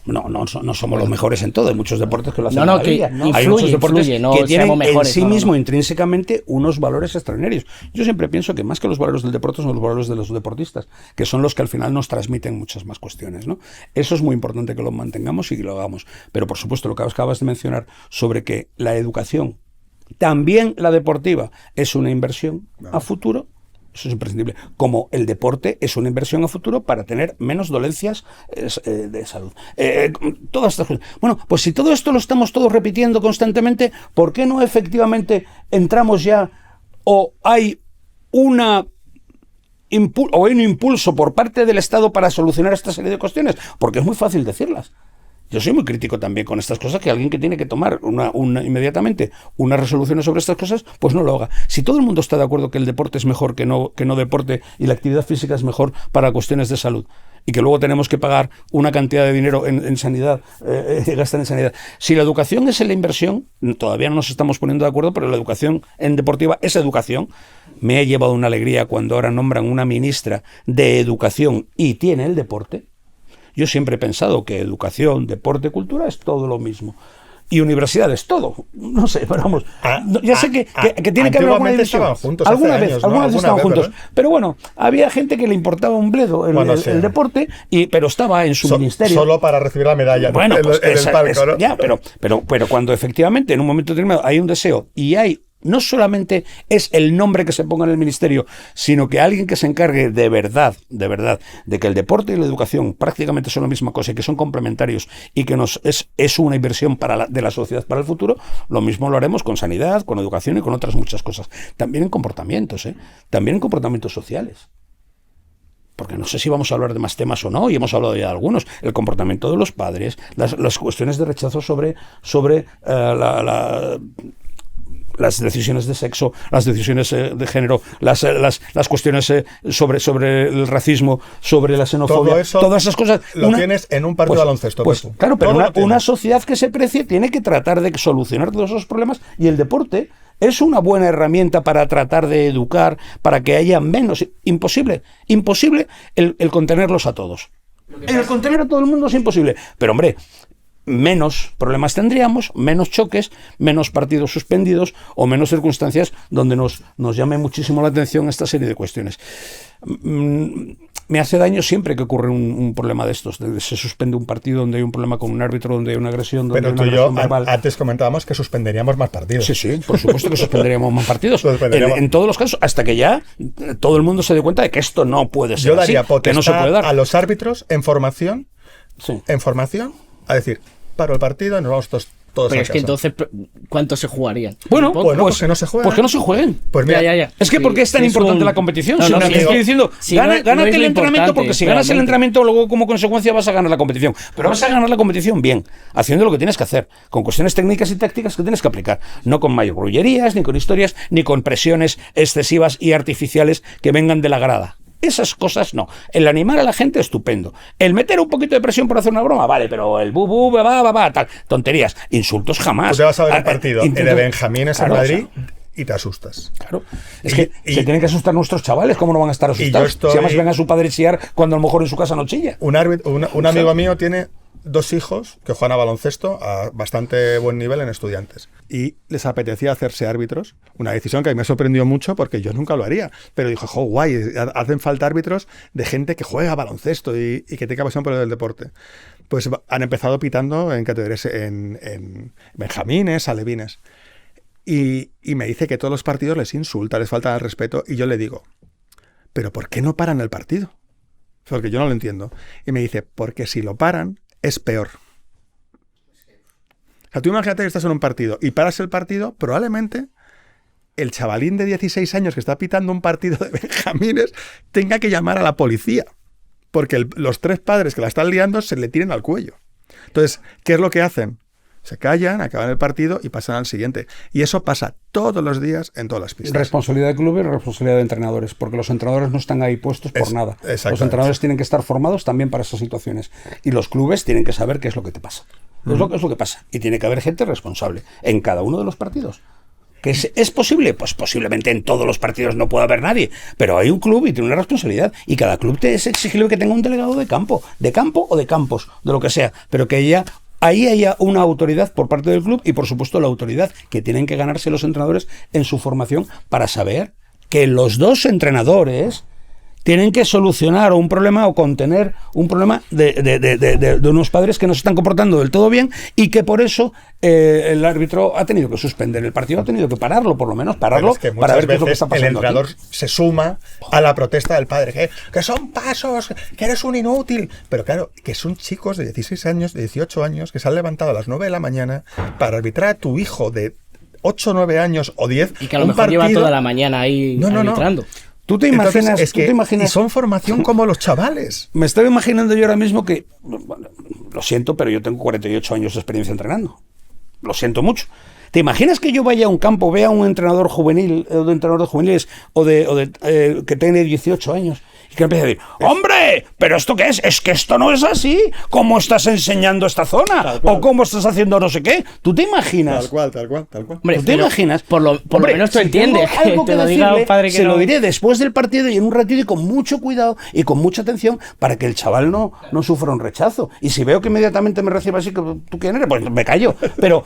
No somos los mejores en todo. Hay muchos deportes que lo hacen No, de que maravilla. Hay influye, muchos deportes influye, no que tienen seamos mejores, en sí no, no. mismo intrínsecamente unos valores extraordinarios. Yo siempre pienso que más que los valores del deporte son los valores de los deportistas, que son los que al final nos transmiten muchas más cuestiones, ¿no? Eso es muy importante que lo mantengamos y que lo hagamos. Pero por supuesto, lo que acabas de mencionar sobre que la educación, también la deportiva, es una inversión a futuro. Eso es imprescindible. Como el deporte es una inversión a futuro para tener menos dolencias de salud. Todas estas cosas. Bueno, pues si todo esto lo estamos todos repitiendo constantemente, ¿por qué no efectivamente entramos ya o hay un impulso por parte del Estado para solucionar esta serie de cuestiones? Porque es muy fácil decirlas. Yo soy muy crítico también con estas cosas, que alguien que tiene que tomar inmediatamente unas resoluciones sobre estas cosas, pues no lo haga. Si todo el mundo está de acuerdo que el deporte es mejor que no deporte y la actividad física es mejor para cuestiones de salud, y que luego tenemos que pagar una cantidad de dinero en sanidad, gastar en sanidad. Si la educación es la inversión, todavía no nos estamos poniendo de acuerdo, pero la educación en deportiva es educación. Me ha llevado una alegría cuando ahora nombran una ministra de educación y tiene el deporte. Yo siempre he pensado que educación, deporte, cultura es todo lo mismo. Y universidad es todo. No sé, pero vamos. Ya sé que tiene que haber alguna división. Estaban juntos Alguna hace vez, años, ¿no? alguna vez estaban vez, juntos. ¿verdad? Pero bueno, había gente que le importaba un bledo el deporte, pero estaba en su ministerio. Solo para recibir la medalla, ¿no? Bueno, pues en el palco, ¿no? ya, pero cuando efectivamente en un momento determinado hay un deseo y hay, no solamente es el nombre que se ponga en el ministerio, sino que alguien que se encargue de verdad, de que el deporte y la educación prácticamente son la misma cosa y que son complementarios y que es una inversión de la sociedad para el futuro, lo mismo lo haremos con sanidad, con educación y con otras muchas cosas. También en comportamientos, también en comportamientos sociales. Porque no sé si vamos a hablar de más temas o no, y hemos hablado ya de algunos. El comportamiento de los padres, las cuestiones de rechazo sobre las decisiones de sexo, las decisiones de género, las cuestiones sobre el racismo, sobre la xenofobia, Todo eso todas esas cosas. lo tienes en un partido de baloncesto. Pues, Pepu. claro, pero Todo lo tienes. una sociedad que se precie tiene que tratar de solucionar todos esos problemas, y el deporte es una buena herramienta para tratar de educar, para que haya menos. Imposible el contenerlos a todos. El contener a todo el mundo es imposible. Pero hombre, menos problemas tendríamos, menos choques, menos partidos suspendidos o menos circunstancias donde nos llame muchísimo la atención esta serie de cuestiones. Me hace daño siempre que ocurre un problema de estos, se suspende un partido donde hay un problema con un árbitro, donde hay una agresión, donde Pero hay una tú y yo agresión verbal. antes comentábamos que suspenderíamos más partidos. Sí, por supuesto que suspenderíamos más partidos. Suspenderíamos. En todos los casos, hasta que ya todo el mundo se dé cuenta de que esto no puede ser Yo daría así, que no se potestad puede dar. a los árbitros en formación, Sí. a decir, paro el partido y nos vamos todos Pero a es que casa. entonces, ¿cuántos se jugarían? Bueno, Pues pues que no se jueguen. Pues que no se jueguen. Pues mira, Ya. Es que Sí, ¿por qué es tan sí, importante un- la competición? No, Si no, una- sí, estoy digo, diciendo, si no gánate es lo el entrenamiento, importante, porque si ganas el realmente. entrenamiento, luego como consecuencia vas a ganar la competición. Pero vas a ganar la competición bien, haciendo lo que tienes que hacer, con cuestiones técnicas y tácticas que tienes que aplicar. No con mayorrullerías, ni con historias, ni con presiones excesivas y artificiales que vengan de la grada. Esas cosas no. El animar a la gente, estupendo. El meter un poquito de presión por hacer una broma, vale, pero el tal. Tonterías. Insultos jamás. tú te vas a ver un partido de Intentos- Benjamines Claro, en o sea, Madrid y te asustas. Claro, es Y- que y- se tienen que asustar nuestros chavales, ¿cómo no van a estar yo asustados? estoy- Si además ven a su padre chillar cuando a lo mejor en su casa no chilla. Un amigo mío tiene 2 hijos que juegan a baloncesto a bastante buen nivel en estudiantes. Y les apetecía hacerse árbitros. Una decisión que a mí me sorprendió mucho porque yo nunca lo haría. Pero dijo, jo, guay, hacen falta árbitros de gente que juega a baloncesto y que tenga pasión por el deporte. Pues han empezado pitando en categorías, en benjamines, alevines. Y me dice que todos los partidos les insulta, les falta el respeto. Y yo le digo, ¿pero por qué no paran el partido? Porque yo no lo entiendo. Y me dice, porque si lo paran, es peor. O sea, tú imagínate que estás en un partido y paras el partido, probablemente el chavalín de 16 años que está pitando un partido de benjamines tenga que llamar a la policía. Porque los 3 padres que la están liando se le tiren al cuello. Entonces, ¿qué es lo que hacen? Se callan, acaban el partido y pasan al siguiente. Y eso pasa todos los días en todas las pistas. Responsabilidad de clubes y responsabilidad de entrenadores, porque los entrenadores no están ahí puestos por nada. Los entrenadores tienen que estar formados también para esas situaciones. Y los clubes tienen que saber qué es lo que te pasa. Es lo que pasa. Y tiene que haber gente responsable en cada uno de los partidos. ¿Que es posible? Pues posiblemente en todos los partidos no pueda haber nadie, pero hay un club y tiene una responsabilidad, y cada club es exigible que tenga un delegado de campo o de campos, de lo que sea, pero que ahí haya una autoridad por parte del club y, por supuesto, la autoridad que tienen que ganarse los entrenadores en su formación para saber que los dos entrenadores tienen que solucionar un problema o contener un problema de unos padres que no se están comportando del todo bien, y que por eso el árbitro ha tenido que suspender el partido, ha tenido que pararlo, por lo menos pararlo, es que para ver qué es lo que está pasando. El entrenador aquí se suma a la protesta del padre, que son pasos, que eres un inútil. Pero claro, que son chicos de 16 años, de 18 años, que se han levantado a las 9 de la mañana para arbitrar a tu hijo de 8, 9 años o 10. Y que a lo mejor lleva toda la mañana ahí arbitrando. ¿Tú te imaginas? Entonces, ¿tú te imaginas? Y son formación como los chavales. Me estoy imaginando yo ahora mismo que, bueno, lo siento, pero yo tengo 48 años de experiencia entrenando. Lo siento mucho. ¿Te imaginas que yo vaya a un campo, vea a un entrenador juvenil, o de entrenadores juveniles, o de que tiene 18 años, y que empiece a decir, ¡hombre! ¿Pero esto qué es? Es que esto no es así. ¿Cómo estás enseñando esta zona? ¿O cómo estás haciendo no sé qué? ¿Tú te imaginas? Tal cual. Hombre, ¿tú te imaginas? Por lo menos tú entiendes que algo te lo diga un padre que se no... lo diré después del partido y en un ratito y con mucho cuidado y con mucha atención, para que el chaval no sufra un rechazo. Y si veo que inmediatamente me recibe así, que ¿tú quién eres? Pues me callo. Pero,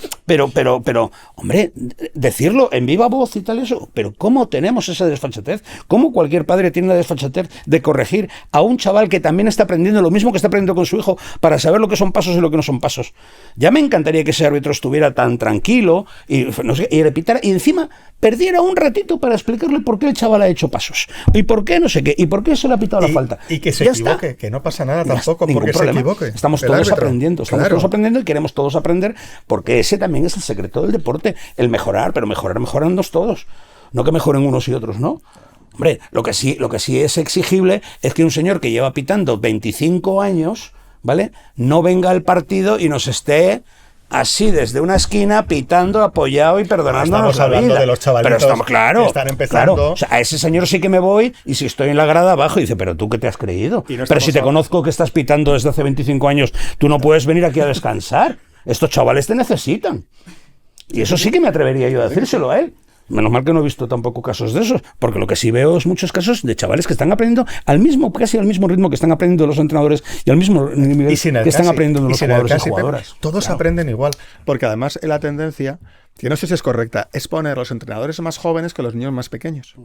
hombre, decirlo en viva voz y tal eso, pero ¿cómo tenemos esa desfachatez? ¿Cómo cualquier padre tiene la desfachatez de corregir a un chaval que también está aprendiendo lo mismo que está aprendiendo con su hijo, para saber lo que son pasos y lo que no son pasos? Ya me encantaría que ese árbitro estuviera tan tranquilo y, no sé, y repitara, y encima perdiera un ratito para explicarle por qué el chaval ha hecho pasos y por qué no sé qué y por qué se le ha pitado la falta. Y que se equivoque, que no pasa nada tampoco porque problema. se equivoque. Estamos todos aprendiendo, todos aprendiendo, y queremos todos aprender, porque ese también es el secreto del deporte, el mejorar, pero mejorarnos todos, no que mejoren unos y otros, ¿no? Hombre, lo que sí es exigible es que un señor que lleva pitando 25 años, ¿vale?, no venga al partido y nos esté así desde una esquina pitando, apoyado y perdonándonos estamos hablando de los chavalitos, pero estamos, claro, que están empezando. Claro, o sea, a ese señor sí que me voy, y si estoy en la grada abajo, y dice, pero tú qué te has creído, pero si te conozco que estás pitando desde hace 25 años, tú no puedes venir aquí a descansar, estos chavales te necesitan. Y eso sí que me atrevería yo a decírselo a él. Menos mal que no he visto tampoco casos de esos, porque lo que sí veo es muchos casos de chavales que están aprendiendo casi al mismo ritmo que están aprendiendo los entrenadores y al mismo nivel que están aprendiendo los jugadores y jugadoras. Todos aprenden igual, porque además la tendencia, que no sé si es correcta, es poner a los entrenadores más jóvenes que los niños más pequeños.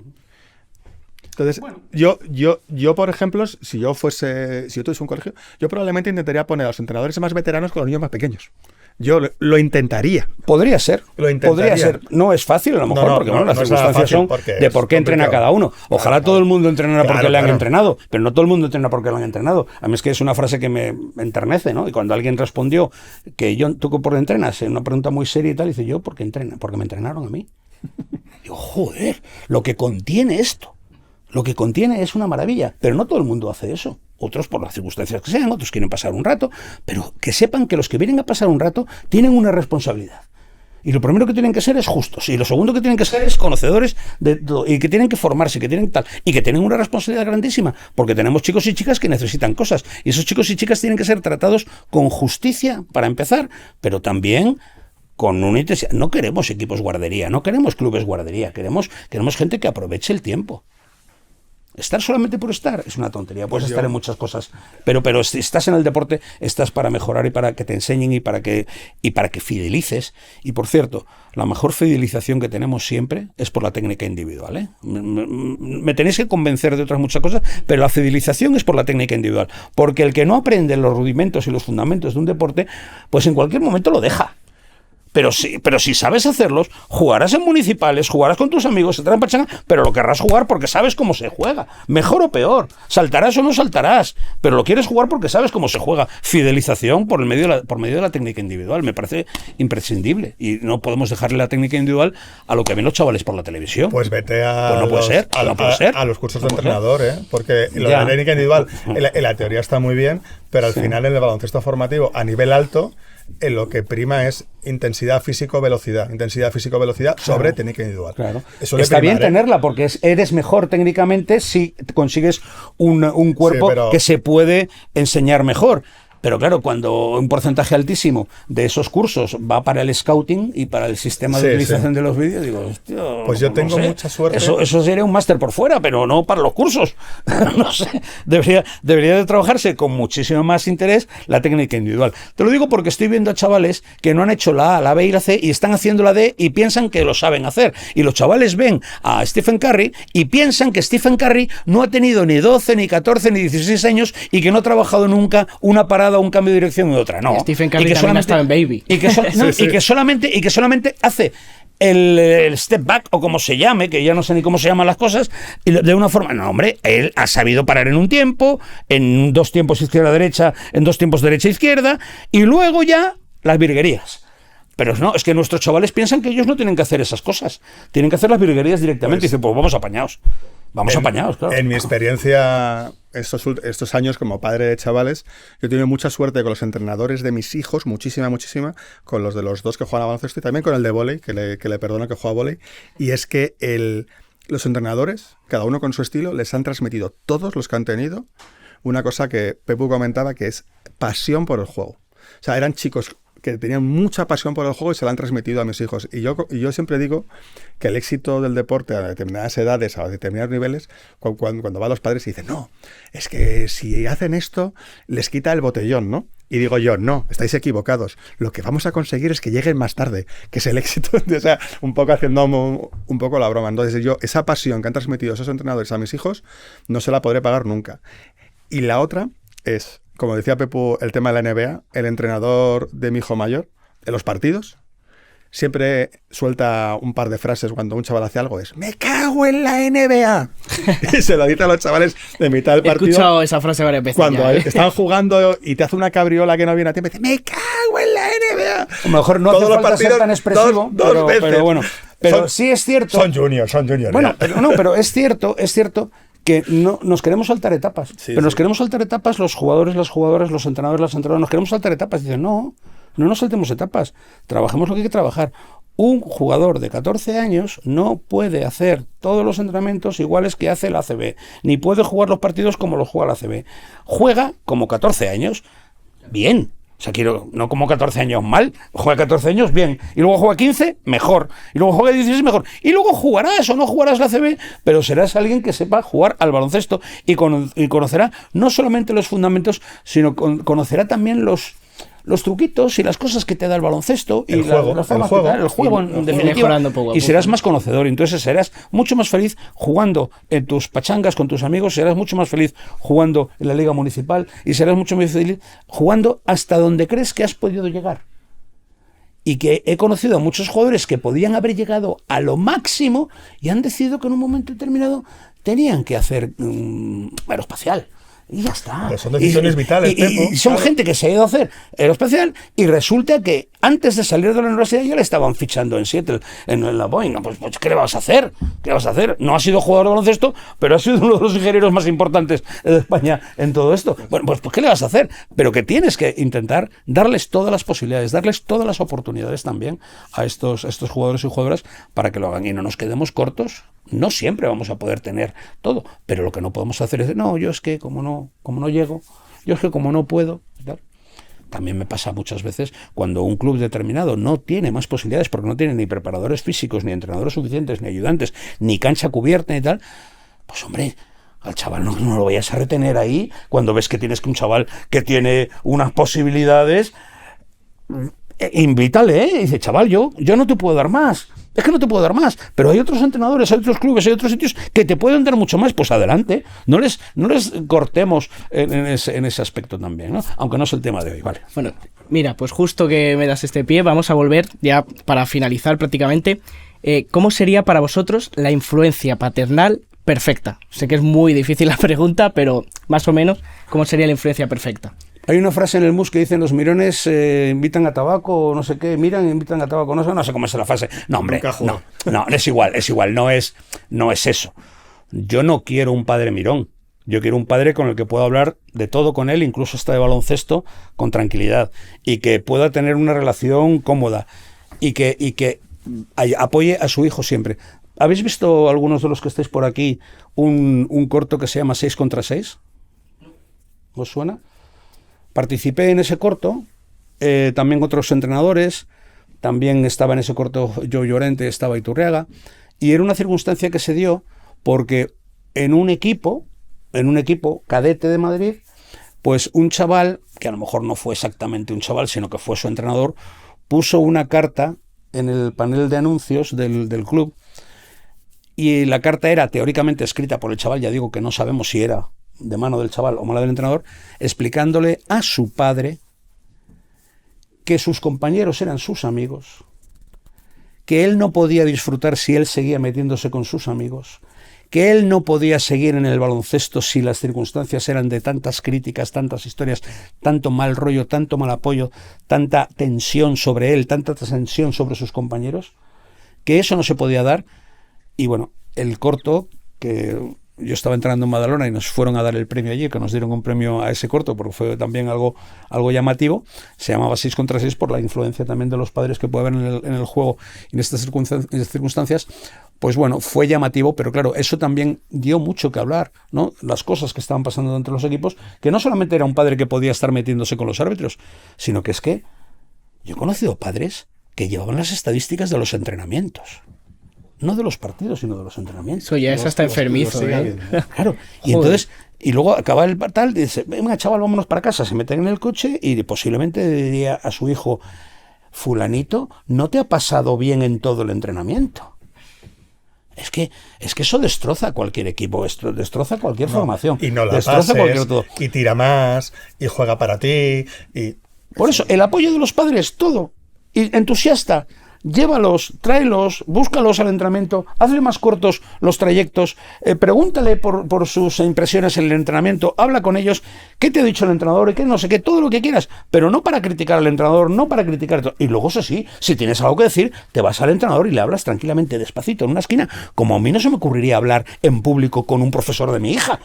Entonces, bueno, yo por ejemplo, si yo tuviese un colegio, yo probablemente intentaría poner a los entrenadores más veteranos con los niños más pequeños. Yo lo intentaría. Podría ser. Podría ser. No es fácil, a lo mejor, porque bueno, las circunstancias son de por qué entrena cada uno. Ojalá todo el mundo entrenara porque le han entrenado, pero no todo el mundo entrena porque lo han entrenado. A mí es que es una frase que me enternece, ¿no? Y cuando alguien respondió que ¿tú por qué entrenas? En una pregunta muy seria y tal, dice yo, porque me entrenaron a mí. Digo, joder, lo que contiene esto. Lo que contiene es una maravilla, pero no todo el mundo hace eso. Otros por las circunstancias que sean, otros quieren pasar un rato, pero que sepan que los que vienen a pasar un rato tienen una responsabilidad. Y lo primero que tienen que ser es justos, y lo segundo que tienen que ser es conocedores de todo, y que tienen que formarse, que tienen tal, y que tienen una responsabilidad grandísima, porque tenemos chicos y chicas que necesitan cosas, y esos chicos y chicas tienen que ser tratados con justicia, para empezar, pero también con una intensidad. No queremos equipos guardería, no queremos clubes guardería, queremos gente que aproveche el tiempo. Estar solamente por estar es una tontería. Puedes estar en muchas cosas, pero si estás en el deporte, estás para mejorar y para que te enseñen y para que fidelices. Y por cierto, la mejor fidelización que tenemos siempre es por la técnica individual, ¿eh? Me tenéis que convencer de otras muchas cosas, pero la fidelización es por la técnica individual, porque el que no aprende los rudimentos y los fundamentos de un deporte, pues en cualquier momento lo deja. Pero si sabes hacerlos, jugarás en municipales, jugarás con tus amigos, se pachanga, pero lo querrás jugar porque sabes cómo se juega, mejor o peor, saltarás o no saltarás, pero lo quieres jugar porque sabes cómo se juega. Fidelización por medio de la técnica individual, me parece imprescindible, y no podemos dejarle la técnica individual a lo que ven los chavales por la televisión. Pues vete a los cursos de entrenador, porque la técnica individual en la teoría está muy bien, pero al final en el baloncesto formativo a nivel alto lo que prima es intensidad físico-velocidad. Intensidad físico-velocidad sobre técnica individual. Claro. Eso le Está prima, bien tenerla porque eres mejor técnicamente si consigues un cuerpo Sí, pero- que se puede enseñar mejor. Pero claro, cuando un porcentaje altísimo de esos cursos va para el scouting y para el sistema de Sí, utilización de los vídeos, digo, hostia, Pues yo no tengo sé. mucha suerte. Eso sería un máster por fuera, pero no para los cursos. No sé. Debería de trabajarse con muchísimo más interés la técnica individual. Te lo digo porque estoy viendo a chavales que no han hecho la A, la B y la C y están haciendo la D y piensan que lo saben hacer. Y los chavales ven a Stephen Curry y piensan que Stephen Curry no ha tenido ni 12, ni 14, ni 16 años y que no ha trabajado nunca una parada, un cambio de dirección u otra. No. Stephen Curry Y que también ha estado en Baby. Y que, y que solamente hace el step back, o como se llame, que ya no sé ni cómo se llaman las cosas, y de una forma, no, hombre, él ha sabido parar en un tiempo, en 2 tiempos izquierda-derecha, en 2 tiempos derecha-izquierda, y luego ya las virguerías. Pero no, es que nuestros chavales piensan que ellos no tienen que hacer esas cosas, tienen que hacer las virguerías directamente, y dicen, pues vamos apañados. Vamos apañados, claro. En mi experiencia, estos años como padre de chavales, yo he tenido mucha suerte con los entrenadores de mis hijos, muchísima, con los de los 2 que juegan a baloncesto y también con el de vóley, que le perdono que juega a vóley. Y es que los entrenadores, cada uno con su estilo, les han transmitido, todos los que han tenido, una cosa que Pepu comentaba, que es pasión por el juego. O sea, eran chicos que tenían mucha pasión por el juego y se la han transmitido a mis hijos. Y yo siempre digo que el éxito del deporte a determinadas edades, a determinados niveles, cuando van los padres y dicen, no, es que si hacen esto, les quita el botellón, ¿no? Y digo yo, no, estáis equivocados. Lo que vamos a conseguir es que lleguen más tarde, que es el éxito. O sea, un poco haciendo un poco la broma. Entonces yo, esa pasión que han transmitido esos entrenadores a mis hijos, no se la podré pagar nunca. Y la otra es, como decía Pepu, el tema de la NBA, el entrenador de mi hijo mayor, en los partidos, siempre suelta un par de frases cuando un chaval hace algo, es ¡me cago en la NBA! Y se lo dice a los chavales de mitad del He partido. escuchado esa frase varias veces. Cuando ya, ¿eh? están jugando y te hace una cabriola que no viene a tiempo, dice ¡me cago en la NBA! A lo mejor no Todos hace los falta ser partidos, tan expresivo, dos veces. pero bueno. Pero sí es cierto. Son juniors. Bueno, ya. pero es cierto que no nos queremos saltar etapas. Sí, pero nos sí. queremos saltar etapas los jugadores, las jugadoras, los entrenadores, las entrenadoras. Nos queremos saltar etapas. Dicen, no nos saltemos etapas. Trabajemos lo que hay que trabajar. Un jugador de 14 años no puede hacer todos los entrenamientos iguales que hace el ACB. Ni puede jugar los partidos como los juega el ACB. Juega como 14 años. Bien. O sea, no como 14 años mal, juega 14 años bien, y luego juega 15, mejor, y luego juega 16, mejor, y luego jugarás o no jugarás la CB, pero serás alguien que sepa jugar al baloncesto y conocerá no solamente los fundamentos, sino conocerá también los truquitos y las cosas que te da el baloncesto y El juego, la forma el juego. que te da el juego en definitiva, mejorando poco a y poco. serás más conocedor, entonces serás mucho más feliz jugando en tus pachangas con tus amigos, serás mucho más feliz jugando en la liga municipal y serás mucho más feliz jugando hasta donde crees que has podido llegar. Y que he conocido a muchos jugadores que podían haber llegado a lo máximo y han decidido que en un momento determinado tenían que hacer aeroespacial. Y ya está. Pero son decisiones vitales, Pepo, y son claro. gente que se ha ido a hacer aeroespacial y resulta que antes de salir de la universidad ya le estaban fichando en Seattle, en la Boeing. No, pues, ¿qué le vas a hacer? ¿Qué le vas a hacer? No ha sido jugador de baloncesto, pero ha sido uno de los ingenieros más importantes de España en todo esto. Bueno, pues ¿qué le vas a hacer? Pero que tienes que intentar darles todas las posibilidades, darles todas las oportunidades también a estos jugadores y jugadoras para que lo hagan y no nos quedemos cortos. No siempre vamos a poder tener todo, pero lo que no podemos hacer es, no, yo es que como no llego, yo es que como no puedo, tal. También me pasa muchas veces cuando un club determinado no tiene más posibilidades porque no tiene ni preparadores físicos, ni entrenadores suficientes, ni ayudantes, ni cancha cubierta, ni tal, pues hombre, al chaval no lo vayas a retener ahí cuando ves que tienes que un chaval que tiene unas posibilidades, invítale, y dice, chaval, yo no te puedo dar más. Es que no te puedo dar más, pero hay otros entrenadores, hay otros clubes, hay otros sitios que te pueden dar mucho más, pues adelante, no les cortemos en ese aspecto también, ¿no? Aunque no es el tema de hoy, vale. Bueno, mira, pues justo que me das este pie, vamos a volver ya para finalizar prácticamente. ¿Cómo sería para vosotros la influencia paternal perfecta? Sé que es muy difícil la pregunta, pero más o menos, ¿cómo sería la influencia perfecta? Hay una frase en el MUS que dicen los mirones invitan a tabaco, no sé qué, miran, invitan a tabaco, no sé cómo es la frase. No, hombre, no, es igual, no es eso. Yo no quiero un padre mirón, Yo quiero un padre con el que pueda hablar de todo con él, incluso hasta de baloncesto, con tranquilidad, y que pueda tener una relación cómoda y que apoye a su hijo siempre. ¿Habéis visto, algunos de los que estáis por aquí, un corto que se llama 6 contra 6? ¿Os suena? Participé en ese corto, también otros entrenadores, también estaba en ese corto Joe Llorente, estaba Iturriaga, y era una circunstancia que se dio porque en un equipo cadete de Madrid, pues un chaval, que a lo mejor no fue exactamente un chaval, sino que fue su entrenador, puso una carta en el panel de anuncios del club, y la carta era teóricamente escrita por el chaval, ya digo que no sabemos si era de mano del chaval o mano del entrenador, explicándole a su padre que sus compañeros eran sus amigos, que él no podía disfrutar si él seguía metiéndose con sus amigos, que él no podía seguir en el baloncesto si las circunstancias eran de tantas críticas, tantas historias, tanto mal rollo, tanto mal apoyo, tanta tensión sobre él, tanta tensión sobre sus compañeros, que eso no se podía dar. Y bueno, el corto, que yo estaba entrando en Badalona y nos fueron a dar el premio allí, que nos dieron un premio a ese corto, porque fue también algo llamativo, se llamaba 6 contra 6 por la influencia también de los padres que puede haber en el juego y en estas circunstancias. Pues bueno, fue llamativo, pero claro, eso también dio mucho que hablar, ¿no? Las cosas que estaban pasando entre los equipos, que no solamente era un padre que podía estar metiéndose con los árbitros, sino que es que yo he conocido padres que llevaban las estadísticas de los entrenamientos. No de los partidos, sino de los entrenamientos. Eso ya es hasta enfermizo, ¿eh? Claro, y entonces, y luego acaba el tal, y dice, venga chaval, vámonos para casa, se meten en el coche y posiblemente diría a su hijo, fulanito, ¿no te ha pasado bien en todo el entrenamiento? Es que eso destroza cualquier equipo, destroza cualquier formación. Y no la destroza pases, todo. y tira más, y juega para ti. Y... Por eso, el apoyo de los padres, todo. Y entusiasta. Llévalos, tráelos, búscalos al entrenamiento, hazle más cortos los trayectos, pregúntale por sus impresiones en el entrenamiento, habla con ellos, qué te ha dicho el entrenador y qué no sé qué, todo lo que quieras, pero no para criticar al entrenador, no para criticar. Y luego, eso sí, si tienes algo que decir, te vas al entrenador y le hablas tranquilamente, despacito, en una esquina, como a mí no se me ocurriría hablar en público con un profesor de mi hija.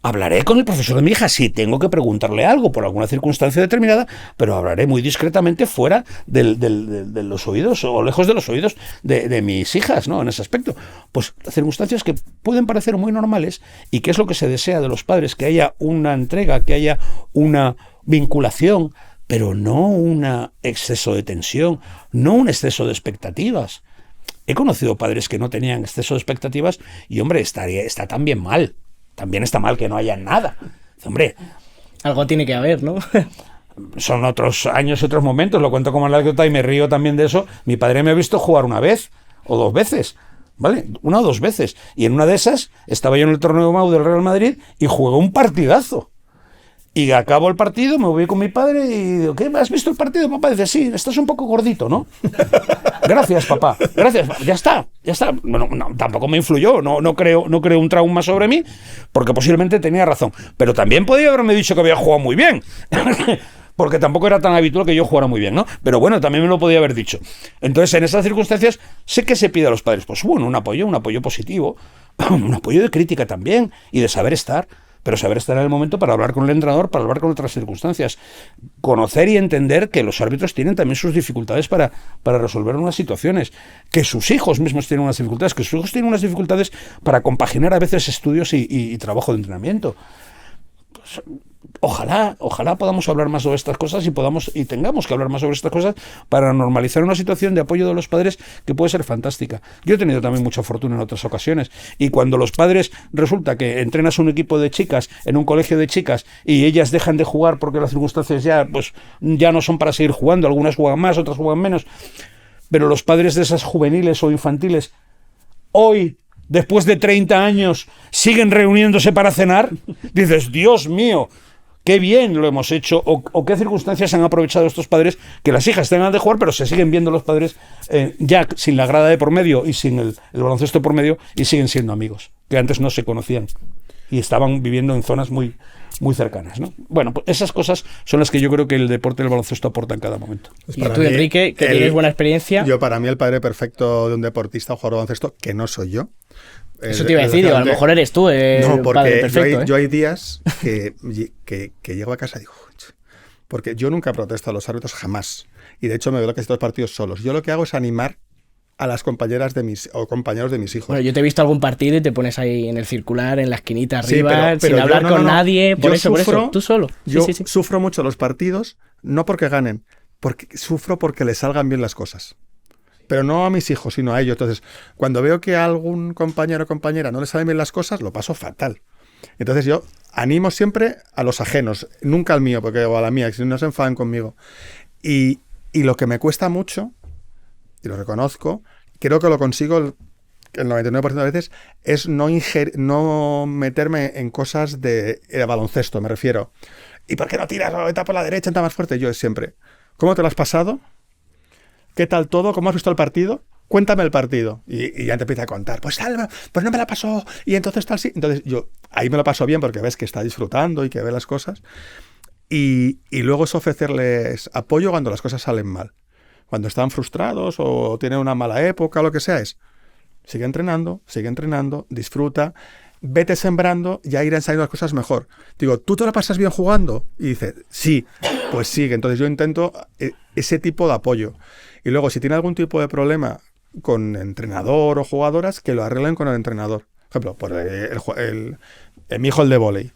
Hablaré con el profesor de mi hija si tengo que preguntarle algo por alguna circunstancia determinada, pero hablaré muy discretamente fuera de los oídos o lejos de los oídos de mis hijas, ¿no? En ese aspecto. Pues circunstancias que pueden parecer muy normales y que es lo que se desea de los padres, que haya una entrega, que haya una vinculación, pero no un exceso de tensión, no un exceso de expectativas. He conocido padres que no tenían exceso de expectativas y, hombre, está también mal. También está mal que no haya nada. Hombre, algo tiene que haber, ¿no? Son otros años y otros momentos. Lo cuento como anécdota y me río también de eso. Mi padre me ha visto jugar una vez o dos veces, ¿vale? Una o dos veces. Y en una de esas estaba yo en el torneo MAU del Real Madrid y jugué un partidazo. Y acabo el partido, me voy con mi padre y digo, ¿qué? ¿Has visto el partido, papá? Dice, sí, estás un poco gordito, ¿no? Gracias, papá. Gracias. Ya está. Bueno, no, tampoco me influyó. No creo un trauma sobre mí, porque posiblemente tenía razón. Pero también podía haberme dicho que había jugado muy bien. Porque tampoco era tan habitual que yo jugara muy bien, ¿no? Pero bueno, también me lo podía haber dicho. Entonces, en esas circunstancias, sé que se pide a los padres, pues bueno, un apoyo positivo, un apoyo de crítica también, y de saber estar. Pero saber estar en el momento para hablar con el entrenador, para hablar con otras circunstancias. Conocer y entender que los árbitros tienen también sus dificultades para resolver unas situaciones. Que sus hijos mismos tienen unas dificultades. Que sus hijos tienen unas dificultades para compaginar a veces estudios y trabajo de entrenamiento. Pues, ojalá podamos hablar más sobre estas cosas y tengamos que hablar más sobre estas cosas para normalizar una situación de apoyo de los padres que puede ser fantástica. Yo he tenido también mucha fortuna en otras ocasiones y cuando los padres resulta que entrenas un equipo de chicas en un colegio de chicas y ellas dejan de jugar porque las circunstancias ya no son para seguir jugando, algunas juegan más, otras juegan menos, pero los padres de esas juveniles o infantiles hoy, después de 30 años, siguen reuniéndose para cenar, dices, Dios mío, qué bien lo hemos hecho, o qué circunstancias han aprovechado estos padres, que las hijas tengan de jugar, pero se siguen viendo los padres ya sin la grada de por medio y sin el baloncesto por medio, y siguen siendo amigos, que antes no se conocían y estaban viviendo en zonas muy, muy cercanas, ¿no? Bueno, pues esas cosas son las que yo creo que el deporte del baloncesto aporta en cada momento. Pues y tú, Enrique, que tienes buena experiencia. Para mí el padre perfecto de un deportista o jugador de baloncesto, que no soy yo, Eso te iba a decir, a lo mejor eres tú, no, porque padre perfecto, yo hay días que llego a casa y digo, porque yo nunca protesto a los árbitros, jamás. Y de hecho me veo casi todos los partidos solos. Yo lo que hago es animar a las compañeras o compañeros de mis hijos. Bueno, yo te he visto algún partido y te pones ahí en el circular, en la esquinita arriba, pero sin hablar con nadie, por eso, tú solo. Yo sufro mucho los partidos, no porque ganen, porque sufro porque les salgan bien las cosas. Pero no a mis hijos, sino a ellos. Entonces, cuando veo que a algún compañero o compañera no le salen bien las cosas, lo paso fatal. Entonces yo animo siempre a los ajenos, nunca al mío, o a la mía, que si no se enfadan conmigo. Y lo que me cuesta mucho, y lo reconozco, creo que lo consigo el 99% de veces, es no meterme en cosas de baloncesto, me refiero. ¿Y por qué no tiras? Está por la derecha, está más fuerte. Yo es siempre, ¿cómo te lo has pasado? ¿Qué tal todo? ¿Cómo has visto el partido? Cuéntame el partido. Y ya te empieza a contar. Pues no me la pasó. Y entonces tal, sí. Entonces yo ahí me lo paso bien porque ves que está disfrutando y que ve las cosas. Y luego es ofrecerles apoyo cuando las cosas salen mal. Cuando están frustrados o tienen una mala época o lo que sea, sigue entrenando, disfruta, vete sembrando, ya irán saliendo las cosas mejor. Digo, ¿tú te lo pasas bien jugando? Y dice, sí, pues sigue. Entonces yo intento ese tipo de apoyo. Y luego, si tiene algún tipo de problema con entrenador o jugadoras, que lo arreglen con el entrenador. Por ejemplo, mi hijo el de vóley.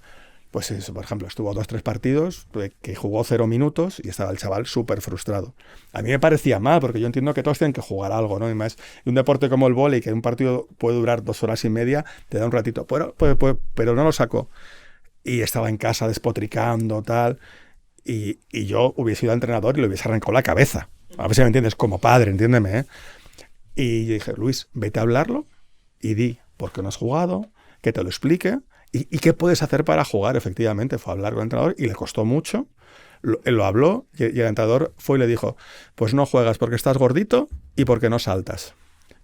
Pues eso, por ejemplo, estuvo 2-3 partidos que jugó 0 minutos y estaba el chaval súper frustrado. A mí me parecía mal, porque yo entiendo que todos tienen que jugar algo, ¿no? Y más, un deporte como el vóley, que un partido puede durar 2 horas y media, te da un ratito. Pero no lo sacó. Y estaba en casa despotricando, tal. Y yo hubiese ido al entrenador y le hubiese arrancado la cabeza. A ver si me entiendes, como padre, entiéndeme, ¿eh? Y yo dije, Luis, vete a hablarlo y di por qué no has jugado, que te lo explique y qué puedes hacer para jugar. Efectivamente, fue a hablar con el entrenador y le costó mucho. Él lo habló y el entrenador fue y le dijo, pues no juegas porque estás gordito y porque no saltas.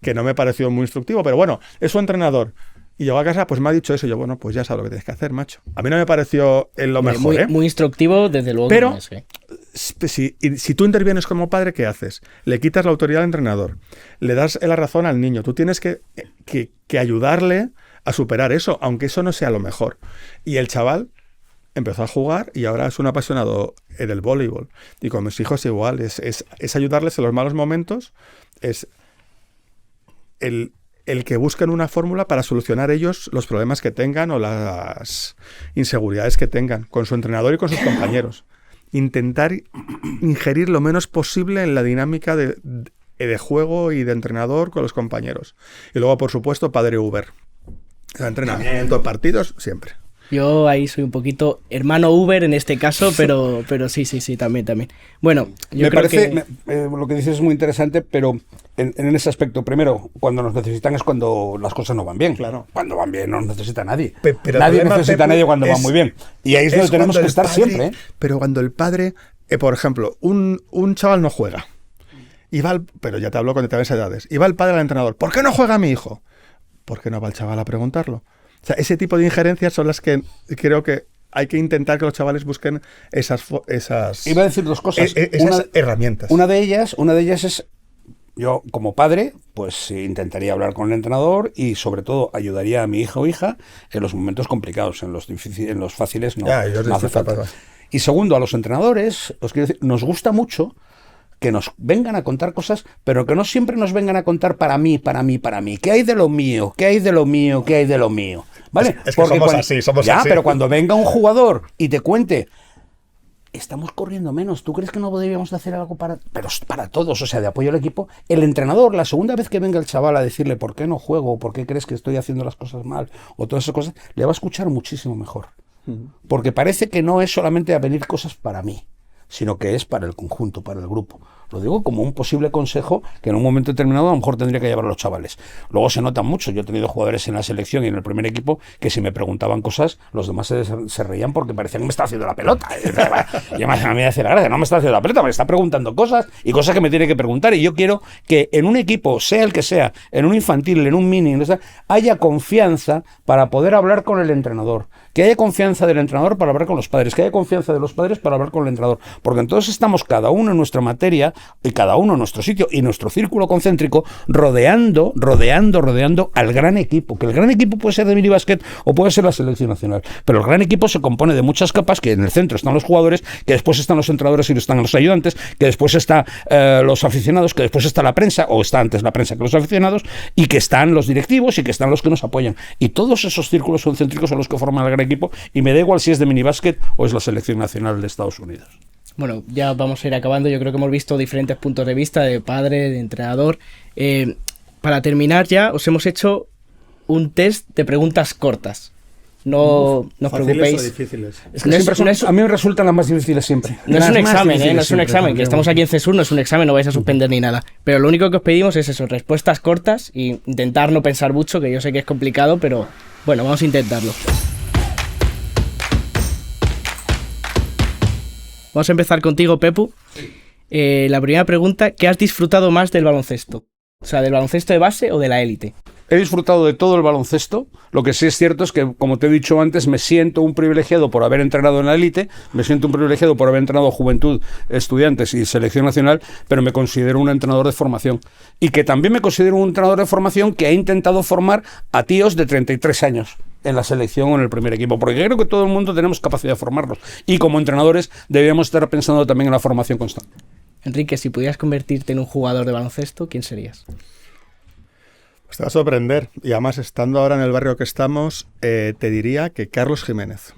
Que no me pareció muy instructivo, pero bueno, es su entrenador. Y llegó a casa, pues me ha dicho eso. Y yo, bueno, pues ya sabes lo que tienes que hacer, macho. A mí no me pareció lo mejor, muy instructivo, desde luego. Pero si tú intervienes como padre, ¿qué haces? Le quitas la autoridad al entrenador. Le das la razón al niño. Tú tienes que ayudarle a superar eso, aunque eso no sea lo mejor. Y el chaval empezó a jugar y ahora es un apasionado del voleibol. Y con mis hijos igual. Es ayudarles en los malos momentos. Es el que busquen una fórmula para solucionar ellos los problemas que tengan o las inseguridades que tengan con su entrenador y con sus compañeros. Intentar ingerir lo menos posible en la dinámica de juego y de entrenador con los compañeros. Y luego, por supuesto, padre Uber. Entrenamiento, partidos, siempre. Yo ahí soy un poquito hermano Uber en este caso, pero sí, también. Bueno, yo creo que lo que dices es muy interesante, pero en ese aspecto, primero, cuando nos necesitan es cuando las cosas no van bien. Claro. Cuando van bien no nos necesita nadie. Pero nadie necesita a nadie cuando va muy bien. Y ahí es donde tenemos que estar siempre. Pero cuando el padre, por ejemplo, un chaval no juega, pero ya te hablo cuando te ves edades, y va el padre al entrenador, ¿por qué no juega mi hijo? ¿Por qué no va el chaval a preguntarlo? O sea, ese tipo de injerencias son las que creo que hay que intentar que los chavales busquen esas Iba a decir dos cosas. Esas herramientas. Una de ellas es, yo como padre, pues intentaría hablar con el entrenador y sobre todo ayudaría a mi hijo o hija en los momentos complicados, en los fáciles no hace falta. Y segundo, a los entrenadores, os quiero decir, nos gusta mucho que nos vengan a contar cosas, pero que no siempre nos vengan a contar para mí. ¿Qué hay de lo mío? ¿Qué hay de lo mío? ¿Qué hay de lo mío? ¿Vale? Es que somos así. Pero cuando venga un jugador y te cuente, estamos corriendo menos, ¿tú crees que no podríamos hacer algo para todos, o sea, de apoyo al equipo? El entrenador, la segunda vez que venga el chaval a decirle ¿por qué no juego? ¿Por qué crees que estoy haciendo las cosas mal? O todas esas cosas, le va a escuchar muchísimo mejor. Porque parece que no es solamente a venir cosas para mí, sino que es para el conjunto, para el grupo. Lo digo como un posible consejo que en un momento determinado a lo mejor tendría que llevar a los chavales. Luego se nota mucho. Yo he tenido jugadores en la selección y en el primer equipo que si me preguntaban cosas, los demás se reían porque parecían que me estaba haciendo la pelota. Y además a mí me hace la gracia, no me está haciendo la pelota, me está preguntando cosas y cosas que me tiene que preguntar. Y yo quiero que en un equipo, sea el que sea, en un infantil, en un mini, haya confianza para poder hablar con el entrenador. Que haya confianza del entrenador para hablar con los padres, que haya confianza de los padres para hablar con el entrenador, porque entonces estamos cada uno en nuestra materia y cada uno en nuestro sitio y nuestro círculo concéntrico, rodeando al gran equipo, que el gran equipo puede ser de minibásquet o puede ser la selección nacional, pero el gran equipo se compone de muchas capas, que en el centro están los jugadores, que después están los entrenadores y están los ayudantes, que después está los aficionados, que después está la prensa, o está antes la prensa que los aficionados, y que están los directivos y que están los que nos apoyan. Y todos esos círculos concéntricos son los que forman el gran equipo, y me da igual si es de minibásquet o es la selección nacional de Estados Unidos. Bueno, ya vamos a ir acabando. Yo creo que hemos visto diferentes puntos de vista de padre, de entrenador. Para terminar ya, os hemos hecho un test de preguntas cortas. No os preocupéis. O difíciles. Es que a mí me resultan las más difíciles siempre. No es un examen, no es un siempre, examen, que estamos aquí en CESUR, no es un examen, no vais a suspender ni nada. Pero lo único que os pedimos es eso, respuestas cortas y intentar no pensar mucho, que yo sé que es complicado, pero bueno, vamos a intentarlo. Vamos a empezar contigo, Pepu. La primera pregunta, ¿qué has disfrutado más del baloncesto? O sea, ¿del baloncesto de base o de la élite? He disfrutado de todo el baloncesto. Lo que sí es cierto es que, como te he dicho antes, me siento un privilegiado por haber entrenado en la élite, me siento un privilegiado por haber entrenado juventud, estudiantes y selección nacional, pero me considero un entrenador de formación. Y que también me considero un entrenador de formación que ha intentado formar a tíos de 33 años en la selección o en el primer equipo, porque creo que todo el mundo tenemos capacidad de formarlos. Y como entrenadores debemos estar pensando también en la formación constante. Enrique, si pudieras convertirte en un jugador de baloncesto, ¿quién serías? Pues te va a sorprender. Y además, estando ahora en el barrio que estamos, te diría que Carlos Jiménez.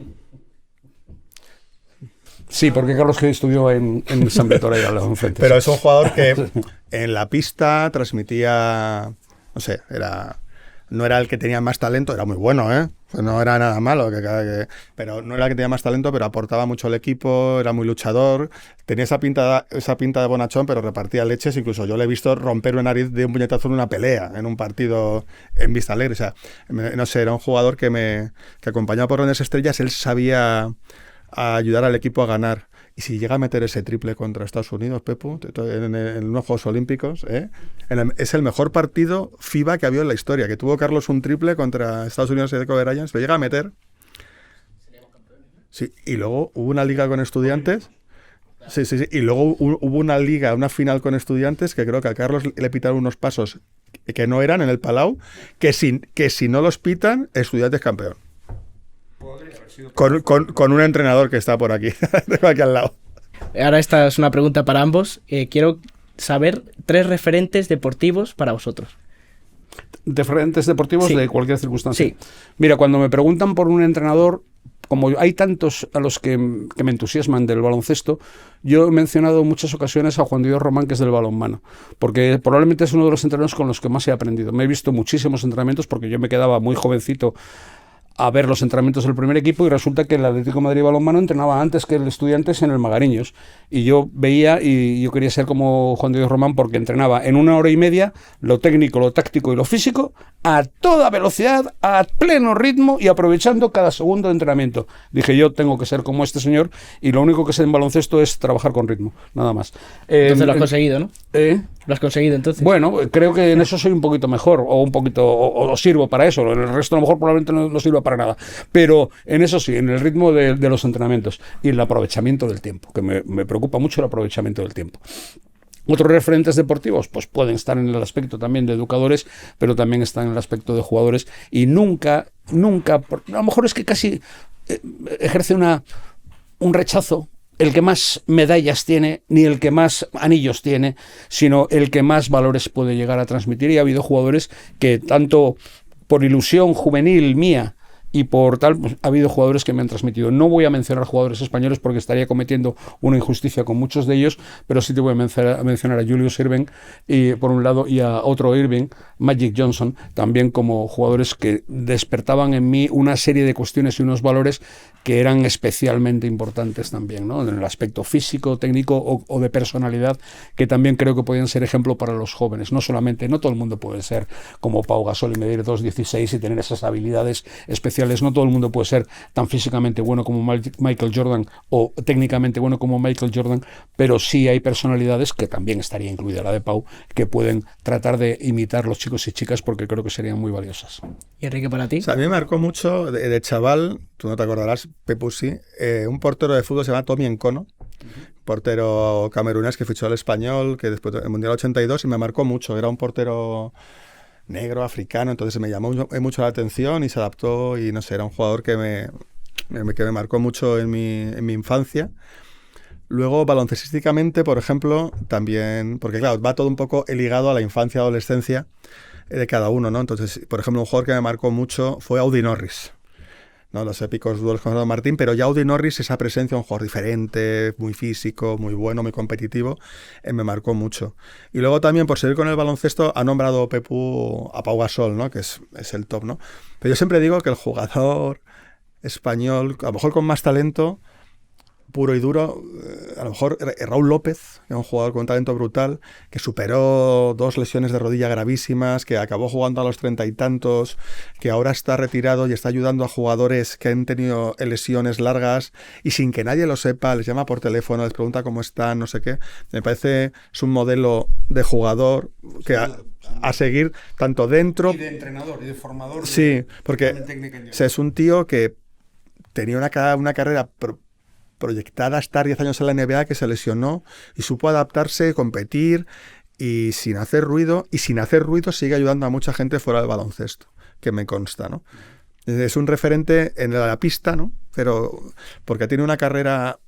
Sí, porque Carlos que estudió en San Víctor y a los enfrentes. Pero es un jugador que en la pista transmitía, no sé, no era el que tenía más talento, era muy bueno, pues no era nada malo, pero no era el que tenía más talento, pero aportaba mucho al equipo, era muy luchador, tenía esa pinta de bonachón, pero repartía leches. Incluso yo le he visto romper una nariz de un puñetazo en una pelea, en un partido en Vista Alegre. O sea, no sé, era un jugador que acompañado por grandes estrellas, él sabía ayudar al equipo a ganar. Y si llega a meter ese triple contra Estados Unidos, Pepu, en unos Juegos Olímpicos, es el mejor partido FIBA que ha habido en la historia, que tuvo Carlos un triple contra Estados Unidos y de Kobe Bryant, se llega a meter. Sí, y luego hubo una liga con estudiantes. Sí. Y luego hubo una liga, una final con estudiantes, que creo que a Carlos le pitaron unos pasos que no eran en el Palau, que si no los pitan, Estudiantes campeón. Con un entrenador que está por aquí, aquí al lado. Ahora esta es una pregunta para ambos. Quiero saber 3 referentes deportivos para vosotros. ¿Referentes deportivos? Sí. De cualquier circunstancia? Sí. Mira, cuando me preguntan por un entrenador, como hay tantos a los que me entusiasman del baloncesto, yo he mencionado en muchas ocasiones a Juan Diego Román, que es del balonmano, porque probablemente es uno de los entrenadores con los que más he aprendido. Me he visto muchísimos entrenamientos porque yo me quedaba muy jovencito a ver los entrenamientos del primer equipo y resulta que el Atlético de Madrid Balonmano entrenaba antes que el Estudiantes en el Magariños y yo veía y yo quería ser como Juan Diego Román porque entrenaba en 1 hora y media lo técnico, lo táctico y lo físico a toda velocidad, a pleno ritmo y aprovechando cada segundo de entrenamiento. Dije, yo tengo que ser como este señor y lo único que sé en baloncesto es trabajar con ritmo, nada más. Entonces lo has conseguido, ¿no? ¿Lo has conseguido entonces? Bueno, creo que en eso soy un poquito mejor o sirvo para eso. En el resto a lo mejor probablemente no sirva para nada. Pero en eso sí, en el ritmo de los entrenamientos y el aprovechamiento del tiempo, que me preocupa mucho el aprovechamiento del tiempo. Otros referentes deportivos, pues pueden estar en el aspecto también de educadores, pero también están en el aspecto de jugadores y nunca, a lo mejor es que casi ejerce un rechazo el que más medallas tiene, ni el que más anillos tiene, sino el que más valores puede llegar a transmitir. Y ha habido jugadores que tanto por ilusión juvenil mía y por tal, pues, ha habido jugadores que me han transmitido. No voy a mencionar jugadores españoles porque estaría cometiendo una injusticia con muchos de ellos, pero sí te voy a mencionar a Julius Irving, por un lado, y a otro Irving, Magic Johnson, también como jugadores que despertaban en mí una serie de cuestiones y unos valores que eran especialmente importantes también, ¿no? En el aspecto físico, técnico o de personalidad, que también creo que podían ser ejemplo para los jóvenes. No todo el mundo puede ser como Pau Gasol y medir 2,16 y tener esas habilidades especiales. No todo el mundo puede ser tan físicamente bueno como Michael Jordan o técnicamente bueno como Michael Jordan, pero sí hay personalidades, que también estaría incluida la de Pau, que pueden tratar de imitar los chicos y chicas porque creo que serían muy valiosas. ¿Y Enrique, para ti? O sea, a mí me marcó mucho de chaval, tú no te acordarás, Pepu sí, un portero de fútbol se llama Tommy Encono, portero camerunés que fichó al Español, que después del Mundial 82, y me marcó mucho. Era un portero negro, africano, entonces me llamó mucho la atención y se adaptó, y no sé, era un jugador que me marcó mucho en mi infancia. Luego, baloncestísticamente, por ejemplo, también, porque claro, va todo un poco ligado a la infancia, adolescencia de cada uno, ¿no? Entonces, por ejemplo, un jugador que me marcó mucho fue Audi Norris, ¿no? Los épicos duelos con Gerardo Martín, pero ya Audi Norris, esa presencia, un jugador diferente, muy físico, muy bueno, muy competitivo, me marcó mucho. Y luego también, por seguir con el baloncesto, ha nombrado Pepu a Pau Gasol, ¿no? Que es el top, ¿no? Pero yo siempre digo que el jugador español, a lo mejor con más talento, puro y duro, a lo mejor Raúl López, que es un jugador con un talento brutal, que superó 2 lesiones de rodilla gravísimas, que acabó jugando a los 30 y tantos, que ahora está retirado y está ayudando a jugadores que han tenido lesiones largas y sin que nadie lo sepa, les llama por teléfono, les pregunta cómo están, no sé qué. Me parece es un modelo de jugador que a seguir tanto dentro... Y de entrenador y de formador. Sí, porque es un tío que tenía una carrera proyectada a estar 10 años en la NBA, que se lesionó y supo adaptarse, competir y sin hacer ruido. Y sin hacer ruido sigue ayudando a mucha gente fuera del baloncesto, que me consta, ¿no? Es un referente en la pista, ¿no? Pero porque tiene una carrera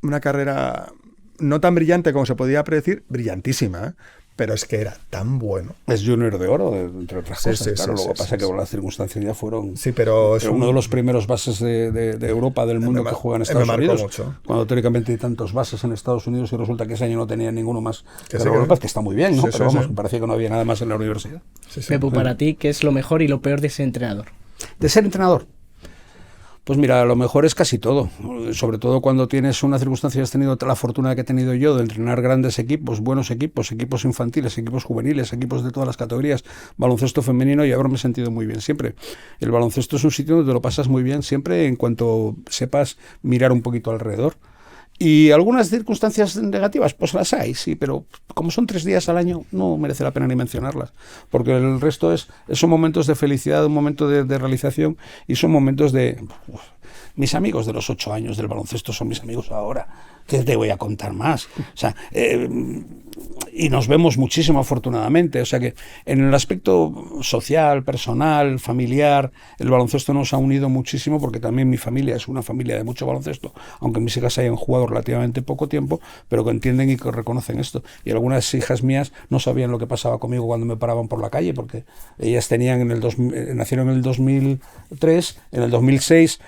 no tan brillante como se podía predecir, brillantísima, ¿eh? Pero es que era tan bueno. Es Junior de Oro, entre otras cosas. Claro, luego pasa que por las circunstancias ya fueron... Sí, pero es uno de los primeros bases de Europa, del mundo, que juega en Estados Unidos. Mucho. Cuando teóricamente hay tantos bases en Estados Unidos y resulta que ese año no tenía ninguno más que Europa, que está muy bien, ¿no? Sí, pero vamos, sí. parecía que no había nada más en la universidad. Pepu, para ti, ¿qué es lo mejor y lo peor de ser entrenador? ¿De ser entrenador? Pues mira, lo mejor es casi todo, sobre todo cuando tienes una circunstancia, has tenido la fortuna que he tenido yo de entrenar grandes equipos, buenos equipos, equipos infantiles, equipos juveniles, equipos de todas las categorías, baloncesto femenino, y haberme sentido muy bien siempre. El baloncesto es un sitio donde te lo pasas muy bien siempre en cuanto sepas mirar un poquito alrededor. Y algunas circunstancias negativas, pues las hay, sí, pero como son 3 días al año, no merece la pena ni mencionarlas, porque el resto son momentos de felicidad, un momento de realización, y son momentos de... Mis amigos de los 8 años del baloncesto son mis amigos ahora. ¿Qué te voy a contar más? O sea, y nos vemos muchísimo, afortunadamente. O sea que en el aspecto social, personal, familiar, el baloncesto nos ha unido muchísimo, porque también mi familia es una familia de mucho baloncesto, aunque mis hijas hayan jugado relativamente poco tiempo, pero que entienden y que reconocen esto. Y algunas hijas mías no sabían lo que pasaba conmigo cuando me paraban por la calle, porque ellas nacieron en el 2003, en el 2006,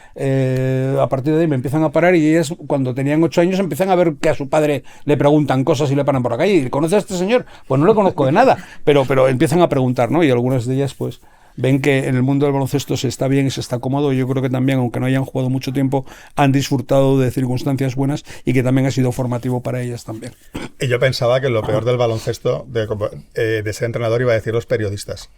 a partir de ahí me empiezan a parar, y ellas cuando tenían 8 años empiezan a ver que a su padre le preguntan cosas y le paran por la calle. ¿Y conoces a este señor? Pues no le conozco de nada, pero empiezan a preguntar, ¿no? Y algunas de ellas pues ven que en el mundo del baloncesto se está bien y se está cómodo, y yo creo que también, aunque no hayan jugado mucho tiempo, han disfrutado de circunstancias buenas, y que también ha sido formativo para ellas también. Y yo pensaba que lo peor del baloncesto, de ser entrenador, iba a decir los periodistas.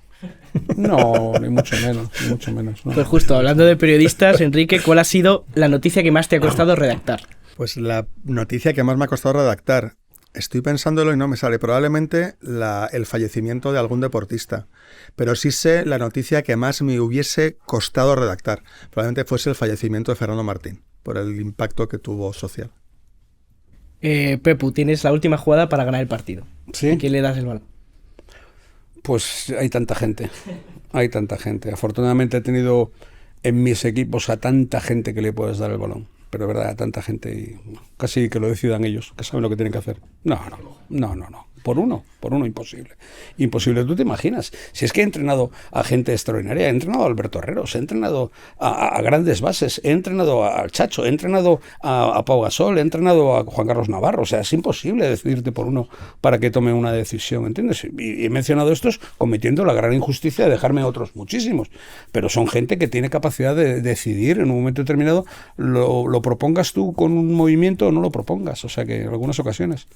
No, ni mucho menos. No. Pues justo, hablando de periodistas, Enrique, ¿cuál ha sido la noticia que más te ha costado redactar? Pues la noticia que más me ha costado redactar, estoy pensándolo y no me sale, probablemente el fallecimiento de algún deportista, pero sí sé la noticia que más me hubiese costado redactar, probablemente fuese el fallecimiento de Fernando Martín, por el impacto que tuvo social. Pepu, tienes la última jugada para ganar el partido. ¿Sí? ¿Quién le das el balón? Pues hay tanta gente. Afortunadamente he tenido en mis equipos a tanta gente que le puedes dar el balón. Pero de verdad, a tanta gente, y casi que lo decidan ellos, que saben lo que tienen que hacer. No. Por uno, imposible. Imposible, tú te imaginas. Si es que he entrenado a gente extraordinaria, he entrenado a Alberto Herreros, he entrenado a grandes bases, he entrenado al Chacho, he entrenado a Pau Gasol, he entrenado a Juan Carlos Navarro. O sea, es imposible decidirte por uno para que tome una decisión, ¿entiendes? Y he mencionado estos cometiendo la gran injusticia de dejarme otros muchísimos. Pero son gente que tiene capacidad de decidir en un momento determinado, lo propongas tú con un movimiento o no lo propongas. O sea que en algunas ocasiones.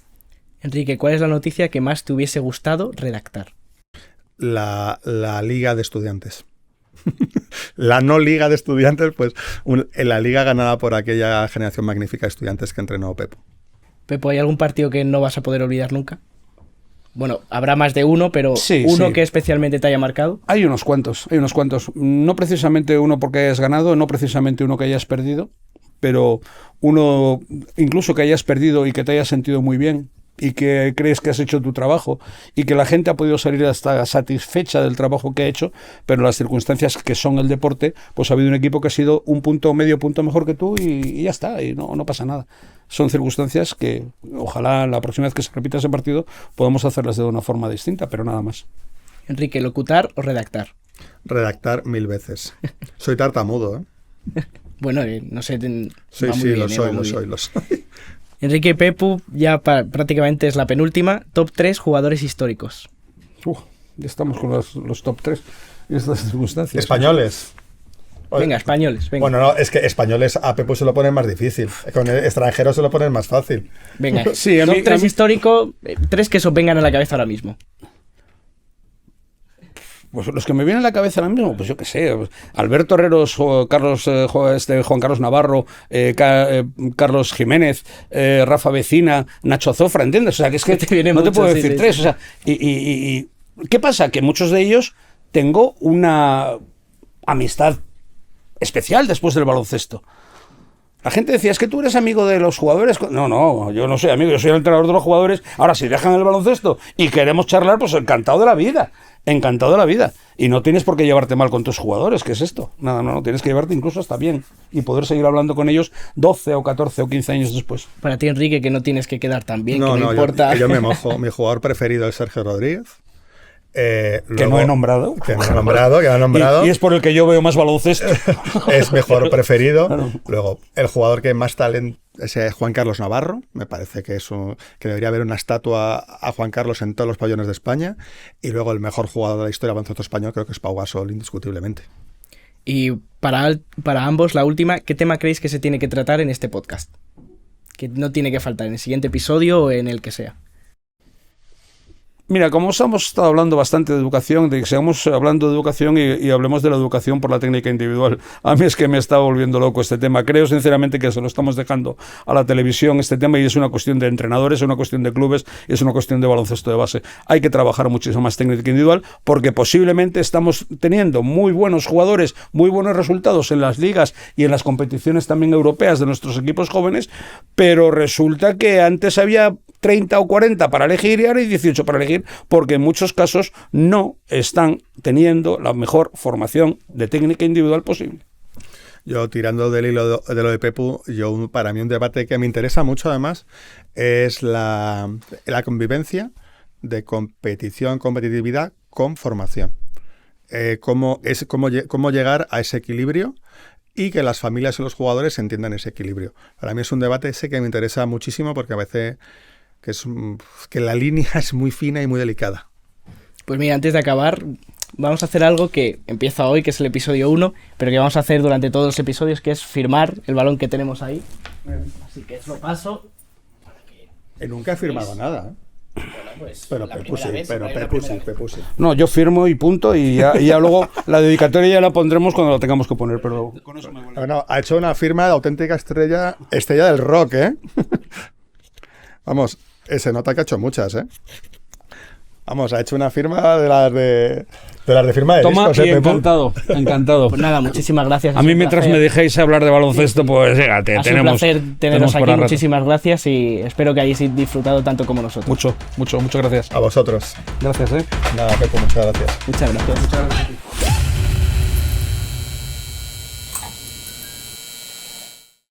Enrique, ¿cuál es la noticia que más te hubiese gustado redactar? La Liga de Estudiantes. La no Liga de Estudiantes, pues la Liga ganada por aquella generación magnífica de estudiantes que entrenó Pepo. Pepo, ¿hay algún partido que no vas a poder olvidar nunca? Bueno, habrá más de uno, pero sí, uno que especialmente te haya marcado. Hay unos cuantos. No precisamente uno porque hayas ganado, no precisamente uno que hayas perdido, pero uno, incluso que hayas perdido y que te hayas sentido muy bien, y que crees que has hecho tu trabajo y que la gente ha podido salir hasta satisfecha del trabajo que ha hecho, pero las circunstancias que son el deporte, pues ha habido un equipo que ha sido un punto, medio punto mejor que tú y ya está, y no pasa nada. Son circunstancias que ojalá la próxima vez que se repita ese partido podamos hacerlas de una forma distinta, pero nada más. Enrique, ¿locutar o redactar? Redactar 1000 veces. Soy tartamudo, ¿eh? Bueno, no sé. Sí, lo soy. Enrique y Pepu, ya prácticamente es la penúltima. Top 3 jugadores históricos. Ya estamos con los top 3 y estas circunstancias. Españoles. Venga, españoles. Venga. Bueno, no, es que españoles a Pepu se lo ponen más difícil. Con extranjeros se lo ponen más fácil. Venga, sí, top 3 histórico, 3 que os vengan a la cabeza ahora mismo. Pues los que me vienen a la cabeza ahora mismo, pues yo qué sé, Alberto Herreros, Juan Carlos Navarro, Carlos Jiménez, Rafa Vecina, Nacho Zofra, ¿entiendes? O sea, que es que no te puedo decir tres. O sea, y ¿qué pasa? Que muchos de ellos tengo una amistad especial después del baloncesto. La gente decía, es que tú eres amigo de los jugadores. No, yo no soy amigo, yo soy el entrenador de los jugadores. Ahora, si dejan el baloncesto y queremos charlar, pues encantado de la vida. Encantado de la vida. Y no tienes por qué llevarte mal con tus jugadores, ¿qué es esto? Nada, no, tienes que llevarte incluso hasta bien y poder seguir hablando con ellos 12 o 14 o 15 años después. Para ti, Enrique, que no tienes que quedar tan bien, que no importa. Yo me mojo. Mi jugador preferido es Sergio Rodríguez. Luego, que no he nombrado. Que no he nombrado. Y es por el que yo veo más baloncesto. Es mi jugador preferido. Claro. Luego, el jugador que más talento es Juan Carlos Navarro. Me parece que que debería haber una estatua a Juan Carlos en todos los pabellones de España. Y luego el mejor jugador de la historia del baloncesto español creo que es Pau Gasol, indiscutiblemente. Y para ambos, la última, ¿qué tema creéis que se tiene que tratar en este podcast? Que no tiene que faltar en el siguiente episodio o en el que sea. Mira, como hemos estado hablando bastante de educación, de que sigamos hablando de educación y hablemos de la educación por la técnica individual. A mí es que me está volviendo loco este tema. Creo sinceramente que se lo estamos dejando a la televisión este tema y es una cuestión de entrenadores, es una cuestión de clubes y es una cuestión de baloncesto de base. Hay que trabajar muchísimo más técnica individual porque posiblemente estamos teniendo muy buenos jugadores, muy buenos resultados en las ligas y en las competiciones también europeas de nuestros equipos jóvenes, pero resulta que antes había 30 o 40 para elegir y ahora hay 18 para elegir porque en muchos casos no están teniendo la mejor formación de técnica individual posible. Yo, tirando del hilo de lo de Pepu, para mí un debate que me interesa mucho además es la convivencia de competitividad con formación. Cómo llegar a ese equilibrio y que las familias y los jugadores entiendan ese equilibrio. Para mí es un debate ese que me interesa muchísimo porque a veces que la línea es muy fina y muy delicada. Pues mira, antes de acabar, vamos a hacer algo que empieza hoy, que es el episodio 1, pero que vamos a hacer durante todos los episodios, que es firmar el balón que tenemos ahí. Así que os lo paso. Nunca he firmado nada, ¿eh? Bueno, pues, pero Pepu sí. No, yo firmo y punto y ya luego la dedicatoria ya la pondremos cuando la tengamos que poner, pero con eso me vuelve. Bueno, ha hecho una firma de auténtica estrella del rock, ¿eh? Vamos, se nota que ha hecho muchas, ¿eh? Vamos, ha hecho una firma de las de firma de Toma, discos, y encantado. Pues nada, muchísimas gracias. A mí mientras me dejéis hablar de baloncesto, pues fíjate, ha sido un placer teneros aquí, muchísimas gracias y espero que hayáis disfrutado tanto como nosotros. Muchas gracias. A vosotros. Gracias, Nada, Pepo, muchas gracias. Muchas gracias.